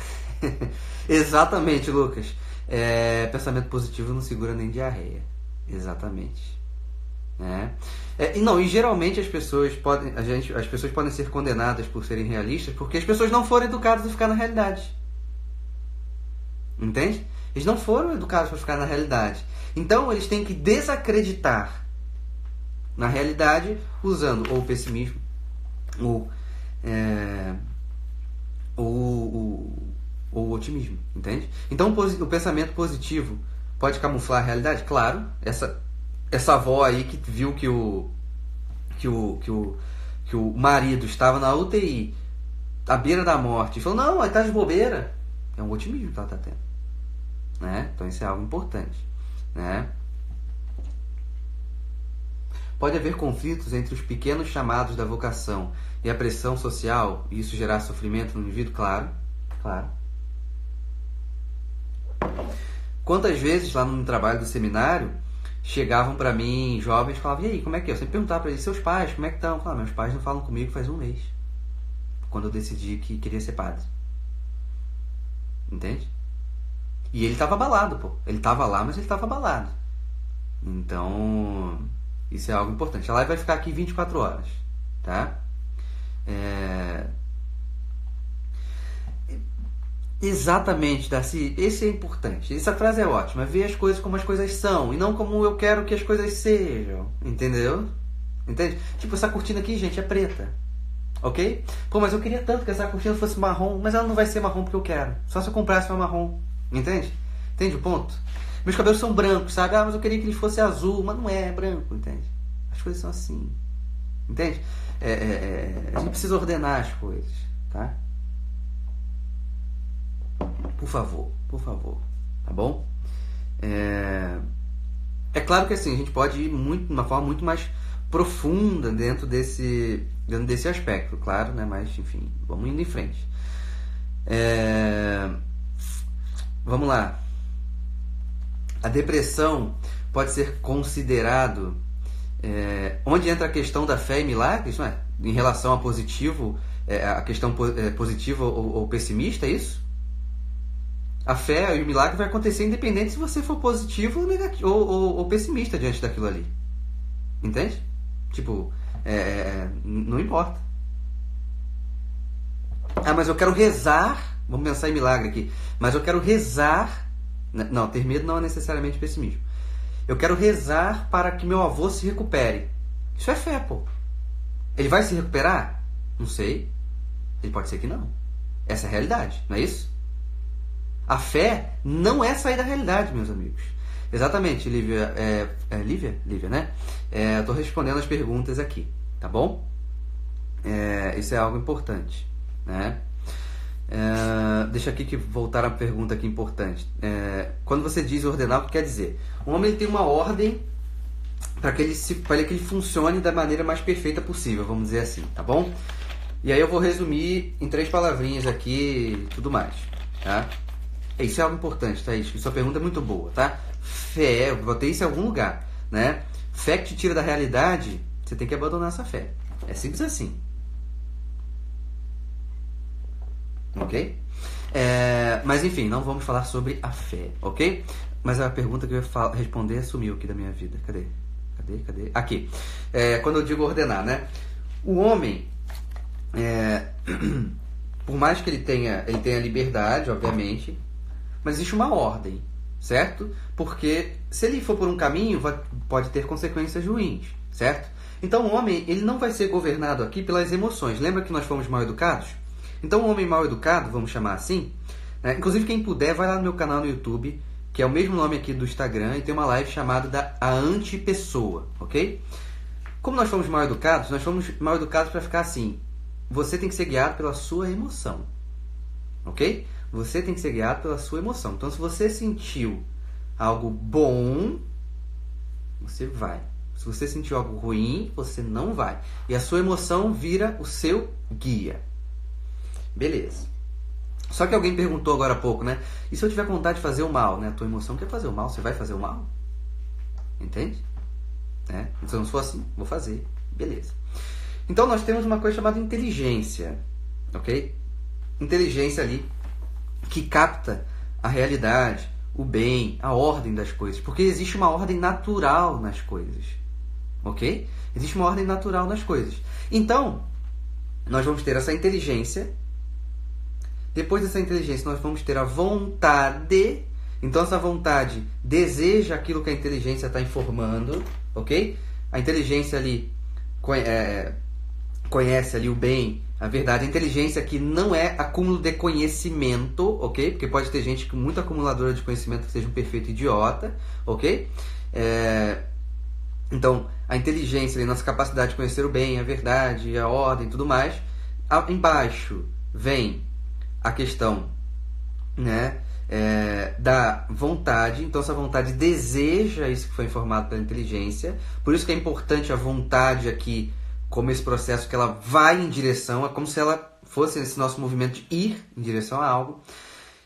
Exatamente, Lucas. Pensamento positivo não segura nem diarreia. Exatamente. E geralmente as pessoas podem ser condenadas por serem realistas porque as pessoas não foram educadas a ficar na realidade. Entende? Eles não foram educados para ficar na realidade. Então eles têm que desacreditar na realidade usando ou o pessimismo ou o otimismo, entende? Então o pensamento positivo pode camuflar a realidade? Claro, essa avó aí que viu que o marido estava na UTI à beira da morte e falou, não, aí tá de bobeira, é um otimismo que ela está tendo, né? Então isso é algo importante, né? Pode haver conflitos entre os pequenos chamados da vocação e a pressão social e isso gerar sofrimento no indivíduo? Claro. Quantas vezes lá no trabalho do seminário chegavam para mim jovens e falavam, e aí, como é que é? Eu sempre perguntava para eles, seus pais, como é que estão? Eu falava, meus pais não falam comigo faz um mês, quando eu decidi que queria ser padre. Entende? E ele estava abalado, pô. Ele estava lá, mas ele estava abalado. Então, isso é algo importante. A live vai ficar aqui 24 horas, tá? Exatamente, Darcy. Esse é importante. Essa frase é ótima. Ver as coisas como as coisas são e não como eu quero que as coisas sejam. Entendeu? Entende? Tipo, essa cortina aqui, gente, é preta. Ok? Pô, mas eu queria tanto que essa cortina fosse marrom, mas ela não vai ser marrom porque eu quero. Só se eu comprasse uma marrom. Entende? Entende o ponto? Meus cabelos são brancos, sabe? Mas eu queria que ele fosse azul, mas não é branco, entende? As coisas são assim. Entende? A gente precisa ordenar as coisas, tá? Por favor, tá bom? É claro que assim, a gente pode ir de uma forma muito mais profunda dentro desse aspecto, claro, né? Mas, enfim, vamos indo em frente. Vamos lá. A depressão pode ser considerado onde entra a questão da fé e milagres, não é? Em relação a positivo, a questão positiva ou pessimista, é isso? A fé e o milagre vai acontecer independente se você for positivo ou negativo, ou pessimista diante daquilo ali. Entende? Tipo, não importa. Mas eu quero rezar. Vamos pensar em milagre aqui. Mas eu quero rezar. Não, ter medo não é necessariamente pessimismo. Eu quero rezar para que meu avô se recupere. Isso é fé, pô. Ele vai se recuperar? Não sei. Ele pode ser que não. Essa é a realidade, não é isso? A fé não é sair da realidade, meus amigos. Exatamente, Lívia. Lívia, né? Eu estou respondendo as perguntas aqui, tá bom? Isso é algo importante, né? Deixa aqui que voltar a pergunta aqui importante. Quando você diz ordenar, o que quer dizer? O homem ele tem uma ordem para que ele funcione da maneira mais perfeita possível, vamos dizer assim, tá bom? E aí eu vou resumir em 3 palavrinhas aqui e tudo mais, tá? Isso é algo importante, tá? Sua pergunta é muito boa, tá? Fé, eu botei isso em algum lugar, né? Fé que te tira da realidade, você tem que abandonar essa fé. É simples assim. Ok? Mas enfim, não vamos falar sobre a fé, ok? Mas a pergunta que eu ia responder sumiu aqui da minha vida. Cadê? Aqui. Quando eu digo ordenar, né? O homem, por mais que ele tenha liberdade, obviamente, mas existe uma ordem, certo? Porque se ele for por um caminho, pode ter consequências ruins, certo? Então o homem, ele não vai ser governado aqui pelas emoções. Lembra que nós fomos mal educados? Então o homem mal educado, vamos chamar assim, né? Inclusive quem puder, vai lá no meu canal no YouTube, que é o mesmo nome aqui do Instagram, e tem uma live chamada A Antipessoa, ok? Como nós fomos mal educados para ficar assim, você tem que ser guiado pela sua emoção, ok? Você tem que ser guiado pela sua emoção. Então, se você sentiu algo bom, você vai. Se você sentiu algo ruim, você não vai. E a sua emoção vira o seu guia. Beleza. Só que alguém perguntou agora há pouco, né? E se eu tiver vontade de fazer o mal, né? A tua emoção quer fazer o mal, você vai fazer o mal? Entende? Né? Se eu não for assim, vou fazer. Beleza. Então, nós temos uma coisa chamada inteligência, ok? Inteligência ali que capta a realidade, o bem, a ordem das coisas. Porque existe uma ordem natural nas coisas. Ok? Existe uma ordem natural nas coisas. Então, nós vamos ter essa inteligência. Depois dessa inteligência, nós vamos ter a vontade. Então, essa vontade deseja aquilo que a inteligência está informando. Ok? A inteligência ali conhece ali o bem, a verdade. A inteligência aqui não é acúmulo de conhecimento, ok? Porque pode ter gente com muito acumuladora de conhecimento que seja um perfeito idiota, ok? Então, a inteligência, ali, nossa capacidade de conhecer o bem, a verdade, a ordem e tudo mais. Embaixo vem a questão, né, da vontade. Então, essa vontade deseja isso que foi informado pela inteligência. Por isso que é importante a vontade aqui, como esse processo que ela vai em direção, é como se ela fosse esse nosso movimento de ir em direção a algo.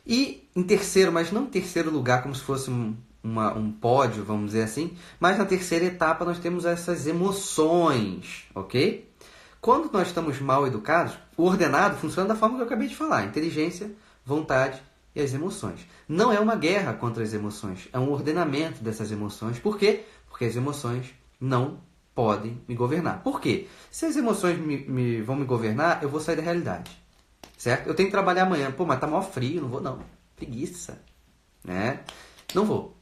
E em terceiro, mas não em terceiro lugar, como se fosse um pódio, vamos dizer assim, mas na terceira etapa nós temos essas emoções, ok? Quando nós estamos mal educados, o ordenado funciona da forma que eu acabei de falar: inteligência, vontade e as emoções. Não é uma guerra contra as emoções, é um ordenamento dessas emoções. Por quê? Porque as emoções não podem me governar. Por quê? Se as emoções vão me governar, eu vou sair da realidade. Certo? Eu tenho que trabalhar amanhã. Pô, mas tá mó frio, não vou não. Preguiça. Né? Não vou.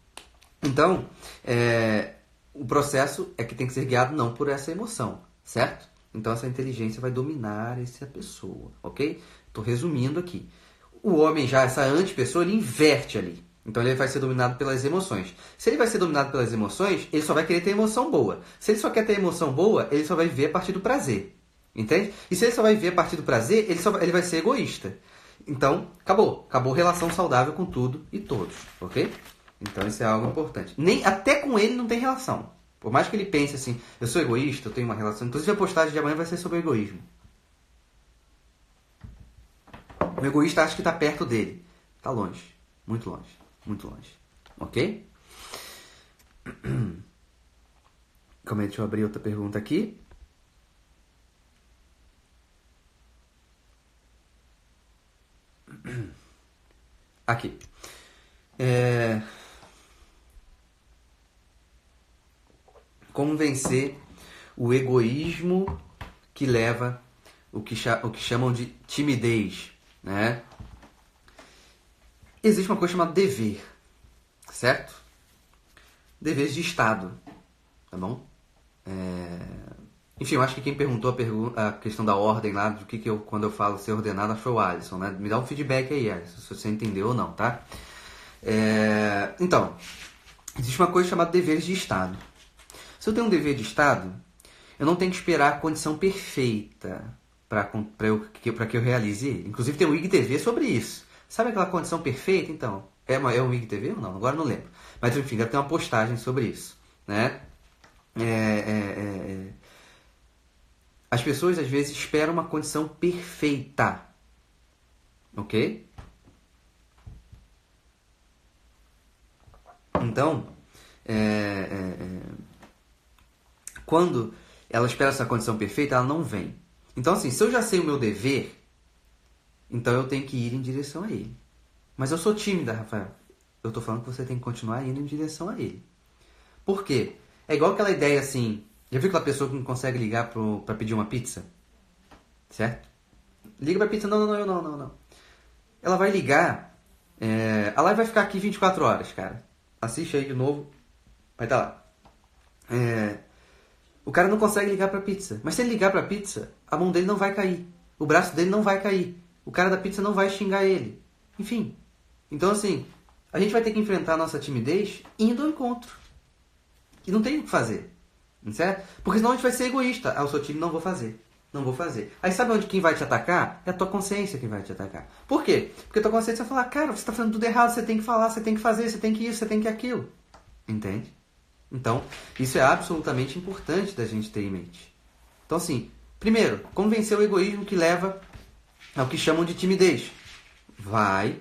Então, o processo é que tem que ser guiado não por essa emoção. Certo? Então, essa inteligência vai dominar essa pessoa. Ok? Estou resumindo aqui. O homem já, essa antipessoa, ele inverte ali. Então ele vai ser dominado pelas emoções. Se ele vai ser dominado pelas emoções, ele só vai querer ter emoção boa. Se ele só quer ter emoção boa, ele só vai viver a partir do prazer. Entende? E se ele só vai viver a partir do prazer, ele vai ser egoísta. Então, acabou. Acabou relação saudável com tudo e todos. Ok? Então isso é algo importante. Até com ele não tem relação. Por mais que ele pense assim, eu sou egoísta, eu tenho uma relação. Inclusive a postagem de amanhã vai ser sobre o egoísmo. O egoísta acha que está perto dele. Está longe. Muito longe. Muito longe. Ok? Calma aí, deixa eu abrir outra pergunta aqui. Aqui. Como vencer o egoísmo que leva o que chamam de timidez, né? Existe uma coisa chamada dever, certo? Deveres de Estado, tá bom? Enfim, eu acho que quem perguntou a questão da ordem lá, do que eu, quando eu falo ser ordenado, achou o Alisson, né? Me dá um feedback aí, Alisson, se você entendeu ou não, tá? Então, existe uma coisa chamada deveres de Estado. Se eu tenho um dever de Estado, eu não tenho que esperar a condição perfeita para que eu realize ele. Inclusive tem um IGTV sobre isso. Sabe aquela condição perfeita? Então, é um IGTV ou não? Agora não lembro. Mas enfim, deve ter uma postagem sobre isso, né? As pessoas às vezes esperam uma condição perfeita, ok? Então, quando ela espera essa condição perfeita, ela não vem. Então, assim, se eu já sei o meu dever, então eu tenho que ir em direção a ele. Mas eu sou tímida, Rafael. Eu tô falando que você tem que continuar indo em direção a ele. Por quê? É igual aquela ideia assim... Já viu aquela pessoa que não consegue ligar pra pedir uma pizza? Certo? Liga pra pizza. Não. Ela vai ligar... a live vai ficar aqui 24 horas, cara. Assiste aí de novo. Vai estar lá. O cara não consegue ligar pra pizza. Mas se ele ligar pra pizza, a mão dele não vai cair. O braço dele não vai cair. O cara da pizza não vai xingar ele. Enfim. Então, assim, a gente vai ter que enfrentar a nossa timidez indo ao encontro. E não tem o que fazer. Certo? Porque senão a gente vai ser egoísta. Ah, eu sou tímido, não vou fazer. Não vou fazer. Aí sabe onde quem vai te atacar? É a tua consciência que vai te atacar. Por quê? Porque a tua consciência vai falar, cara, você está fazendo tudo errado, você tem que falar, você tem que fazer, você tem que isso, você tem que aquilo. Entende? Então, isso é absolutamente importante da gente ter em mente. Então, assim, primeiro, como vencer o egoísmo que leva ao que chamam de timidez? Vai,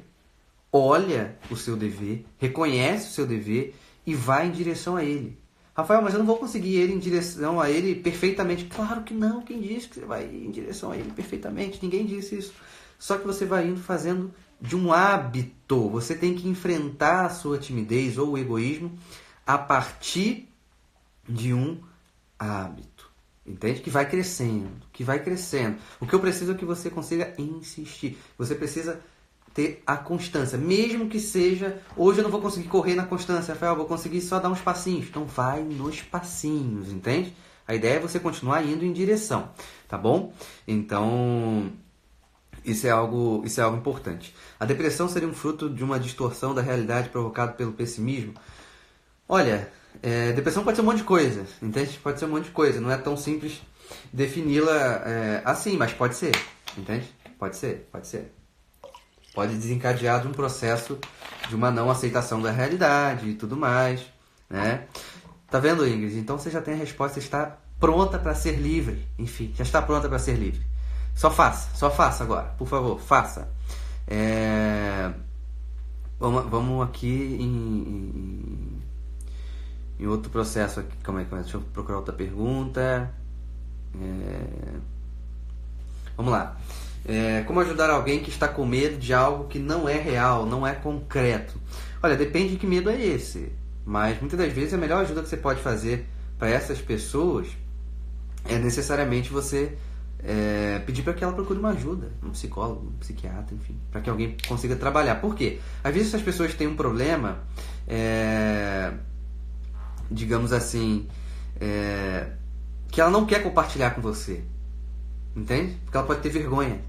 olha o seu dever, reconhece o seu dever e vai em direção a ele. Rafael, mas eu não vou conseguir ir em direção a ele perfeitamente. Claro que não. Quem disse que você vai ir em direção a ele perfeitamente? Ninguém disse isso. Só que você vai indo fazendo de um hábito. Você tem que enfrentar a sua timidez ou o egoísmo a partir de um hábito. Entende? Que vai crescendo, que vai crescendo. O que eu preciso é que você consiga insistir. Você precisa ter a constância, mesmo que seja, hoje eu não vou conseguir correr na constância, Rafael, eu vou conseguir só dar uns passinhos. Então vai nos passinhos, entende? A ideia é você continuar indo em direção, tá bom? Então, isso é algo importante. A depressão seria um fruto de uma distorção da realidade provocada pelo pessimismo? Olha, depressão pode ser um monte de coisa, entende? Pode ser um monte de coisa, não é tão simples defini-la assim, mas pode ser, entende? Pode ser. Pode desencadear de um processo de uma não aceitação da realidade e tudo mais, né? Tá vendo, Ingrid? Então você já tem a resposta, está pronta para ser livre. Enfim, já está pronta para ser livre. Só faça agora, por favor, faça. Vamos aqui em outro processo aqui. Calma aí, deixa eu procurar outra pergunta. Vamos lá. Como ajudar alguém que está com medo de algo que não é real, não é concreto? Olha, depende de que medo é esse. Mas muitas das vezes a melhor ajuda que você pode fazer para essas pessoas é necessariamente você pedir para que ela procure uma ajuda, um psicólogo, um psiquiatra, enfim, para que alguém consiga trabalhar. Por quê? Às vezes essas pessoas têm um problema, digamos assim, que ela não quer compartilhar com você. Entende? Porque ela pode ter vergonha.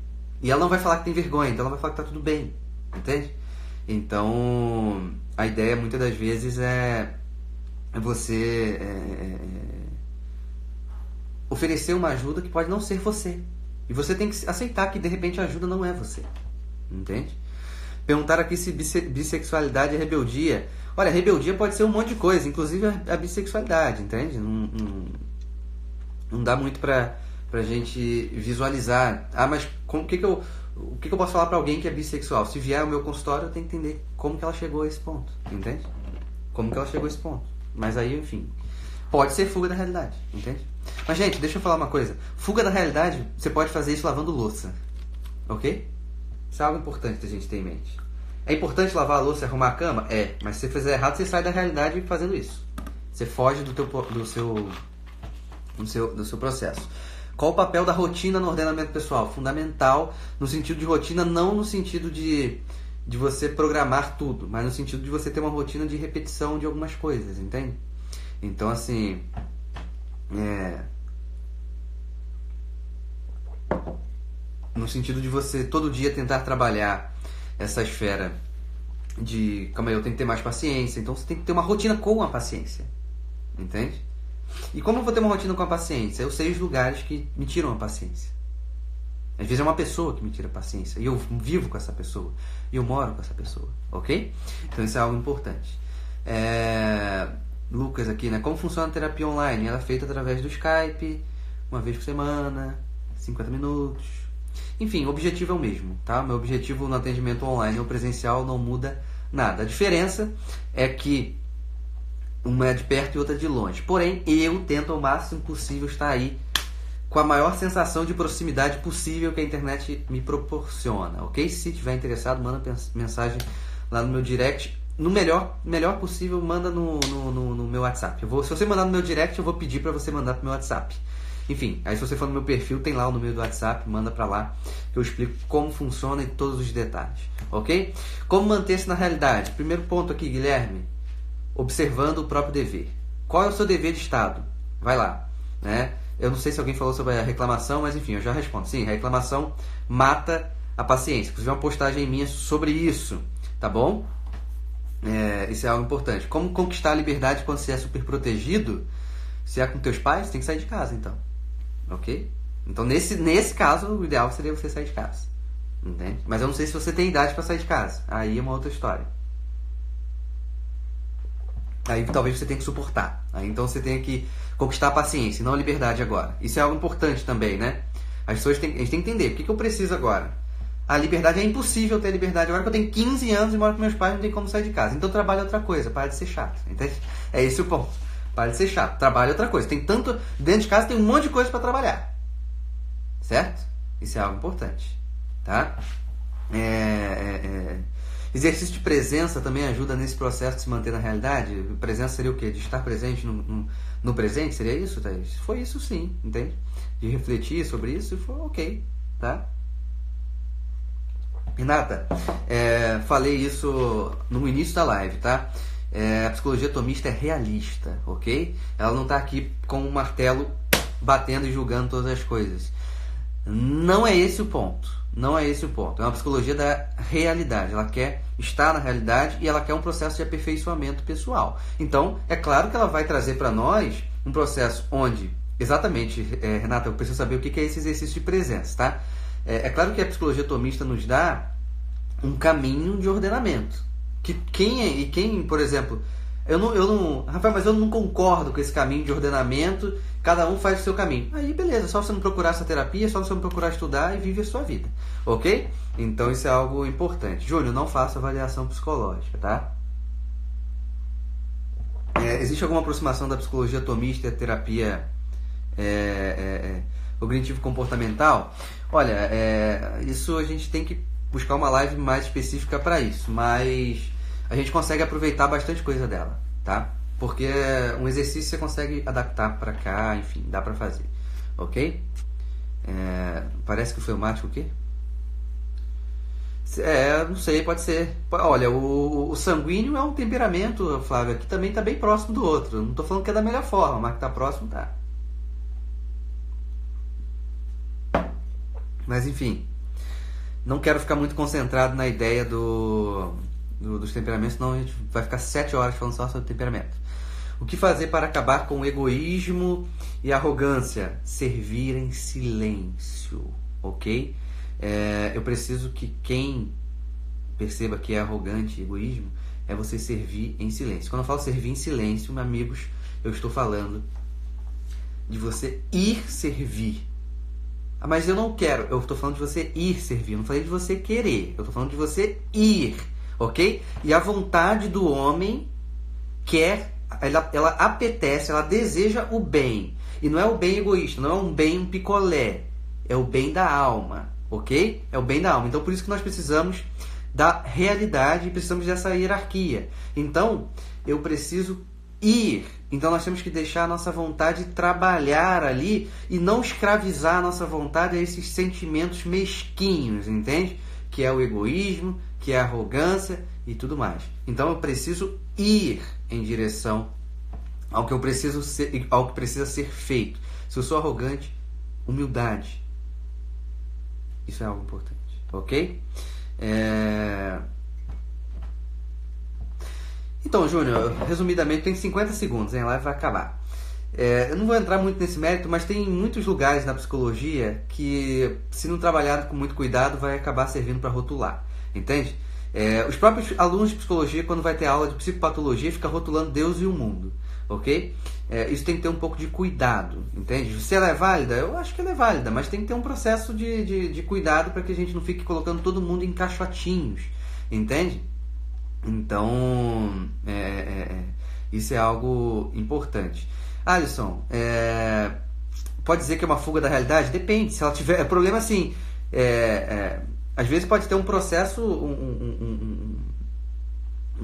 E ela não vai falar que tem vergonha, então ela vai falar que tá tudo bem. Entende? Então, a ideia muitas das vezes é você oferecer uma ajuda que pode não ser você. E você tem que aceitar que de repente a ajuda não é você. Entende? Perguntaram aqui se bissexualidade é rebeldia. Olha, rebeldia pode ser um monte de coisa, inclusive a bissexualidade, entende? Não dá muito pra gente visualizar. Ah, mas o que eu posso falar para alguém que é bissexual? Se vier ao meu consultório, eu tenho que entender como que ela chegou a esse ponto, entende? Como que ela chegou a esse ponto. Mas aí, enfim, pode ser fuga da realidade, entende? Mas, gente, deixa eu falar uma coisa. Fuga da realidade, você pode fazer isso lavando louça, ok? Isso é algo importante da gente ter em mente. É importante lavar a louça e arrumar a cama? Mas se você fizer errado, você sai da realidade fazendo isso. Você foge do seu processo. Qual o papel da rotina no ordenamento pessoal? Fundamental no sentido de rotina, não no sentido de você programar tudo, mas no sentido de você ter uma rotina de repetição de algumas coisas, entende? Então, assim, no sentido de você todo dia tentar trabalhar essa esfera de, calma aí, eu tenho que ter mais paciência, então você tem que ter uma rotina com a paciência, entende? E como eu vou ter uma rotina com a paciência? Eu sei os lugares que me tiram a paciência. Às vezes é uma pessoa que me tira a paciência. E eu vivo com essa pessoa. E eu moro com essa pessoa. Ok? Então isso é algo importante. Lucas aqui, né? Como funciona a terapia online? Ela é feita através do Skype, uma vez por semana, 50 minutos. Enfim, o objetivo é o mesmo, tá? Meu objetivo no atendimento online ou presencial não muda nada. A diferença é que uma é de perto e outra de longe. Porém, eu tento ao máximo possível estar aí com a maior sensação de proximidade possível que a internet me proporciona, ok? Se tiver interessado, manda mensagem lá no meu direct. No melhor possível, manda no meu WhatsApp. Se você mandar no meu direct, eu vou pedir para você mandar pro meu WhatsApp. Enfim, aí se você for no meu perfil, tem lá o número do WhatsApp, manda para lá, que eu explico como funciona e todos os detalhes, ok? Como manter-se na realidade? Primeiro ponto aqui, Guilherme. observando o próprio dever. Qual é o seu dever de Estado? Vai lá, né? Eu não sei se alguém falou sobre a reclamação, mas enfim, eu já respondo. Sim, a reclamação mata a paciência. Inclusive uma postagem minha sobre isso, tá bom? Isso é algo importante. Como conquistar a liberdade quando você é super protegido? Se é com teus pais, tem que sair de casa, então. Ok? Então, nesse caso, o ideal seria você sair de casa. Entende? Mas eu não sei se você tem idade para sair de casa. Aí é uma outra história. Aí talvez você tenha que suportar. Aí então você tenha que conquistar a paciência, e não a liberdade agora. Isso é algo importante também, né? A gente tem que entender. O que eu preciso agora? A liberdade é impossível ter liberdade agora que eu tenho 15 anos e moro com meus pais, não tem como sair de casa. Então trabalho outra coisa, para de ser chato. Entende? É esse o ponto. Para de ser chato. Trabalho outra coisa. Tem tanto... Dentro de casa tem um monte de coisa para trabalhar. Certo? Isso é algo importante. Tá? Exercício de presença também ajuda nesse processo de se manter na realidade. Presença seria o quê? De estar presente no presente? Seria isso, Thaís? Foi isso sim, entende? De refletir sobre isso e foi ok, tá? Renata, falei isso no início da live, tá? A psicologia tomista é realista, ok? Ela não está aqui com um martelo batendo e julgando todas as coisas. Não é esse o ponto. Não é esse o ponto. É uma psicologia da realidade. Ela quer estar na realidade e ela quer um processo de aperfeiçoamento pessoal. Então, é claro que ela vai trazer para nós um processo onde, exatamente, Renata, eu preciso saber o que é esse exercício de presença, tá? É claro que a psicologia tomista nos dá um caminho de ordenamento. Quem, por exemplo, Rafael, mas eu não concordo com esse caminho de ordenamento, cada um faz o seu caminho. Aí, beleza, só você não procurar essa terapia, só você não procurar estudar e vive a sua vida, ok? Então isso é algo importante. Júnior, não faça avaliação psicológica, tá? Existe alguma aproximação da psicologia tomista e a terapia cognitivo-comportamental? Olha, isso a gente tem que buscar uma live mais específica para isso, mas a gente consegue aproveitar bastante coisa dela, tá? Porque um exercício você consegue adaptar para cá, enfim, dá para fazer, ok? Parece que o fleumático o quê? Não sei, pode ser. Olha, o sanguíneo é um temperamento, Flávio, que também está bem próximo do outro. Não estou falando que é da melhor forma, mas que está próximo, tá. Mas enfim, não quero ficar muito concentrado na ideia dos temperamentos, senão a gente vai ficar 7 horas falando só sobre temperamento. O que fazer para acabar com o egoísmo e a arrogância? Servir em silêncio, ok? Eu preciso que quem perceba que é arrogante e egoísmo é você servir em silêncio. Quando eu falo servir em silêncio, meus amigos, eu estou falando de você ir servir. Mas eu não quero, eu estou falando de você ir servir, eu não falei de você querer, eu estou falando de você ir, ok? E a vontade do homem ela apetece, ela deseja o bem. E não é o bem egoísta, não é um bem um picolé, é o bem da alma, ok? É o bem da alma. Então por isso que nós precisamos da realidade e precisamos dessa hierarquia. Então eu preciso ir. Então nós temos que deixar a nossa vontade trabalhar ali e não escravizar a nossa vontade a esses sentimentos mesquinhos, entende? Que é o egoísmo, que é a arrogância e tudo mais. Então eu preciso ir em direção ao que eu preciso ser, ao que precisa ser feito. Se eu sou arrogante, humildade. Isso é algo importante, ok? Então, Júnior, resumidamente, tem 50 segundos, hein? A live vai acabar. Eu não vou entrar muito nesse mérito, mas tem muitos lugares na psicologia que, se não trabalhado com muito cuidado, vai acabar servindo para rotular, entende? Os próprios alunos de psicologia, quando vai ter aula de psicopatologia, fica rotulando Deus e o mundo, ok? Isso tem que ter um pouco de cuidado, entende? Se ela é válida, eu acho que ela é válida, mas tem que ter um processo de cuidado para que a gente não fique colocando todo mundo em caixotinhos, entende? Então, isso é algo importante. Alisson, pode dizer que é uma fuga da realidade? Depende. Se ela tiver problema, assim, às vezes pode ter um processo, um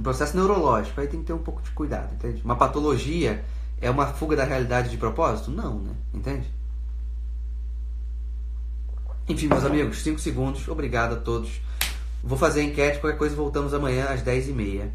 processo neurológico. Aí tem que ter um pouco de cuidado, entende? Uma patologia é uma fuga da realidade de propósito? Não, né? Entende? Enfim, meus amigos, 5 segundos. Obrigado a todos. Vou fazer a enquete, qualquer coisa voltamos amanhã às 10h30.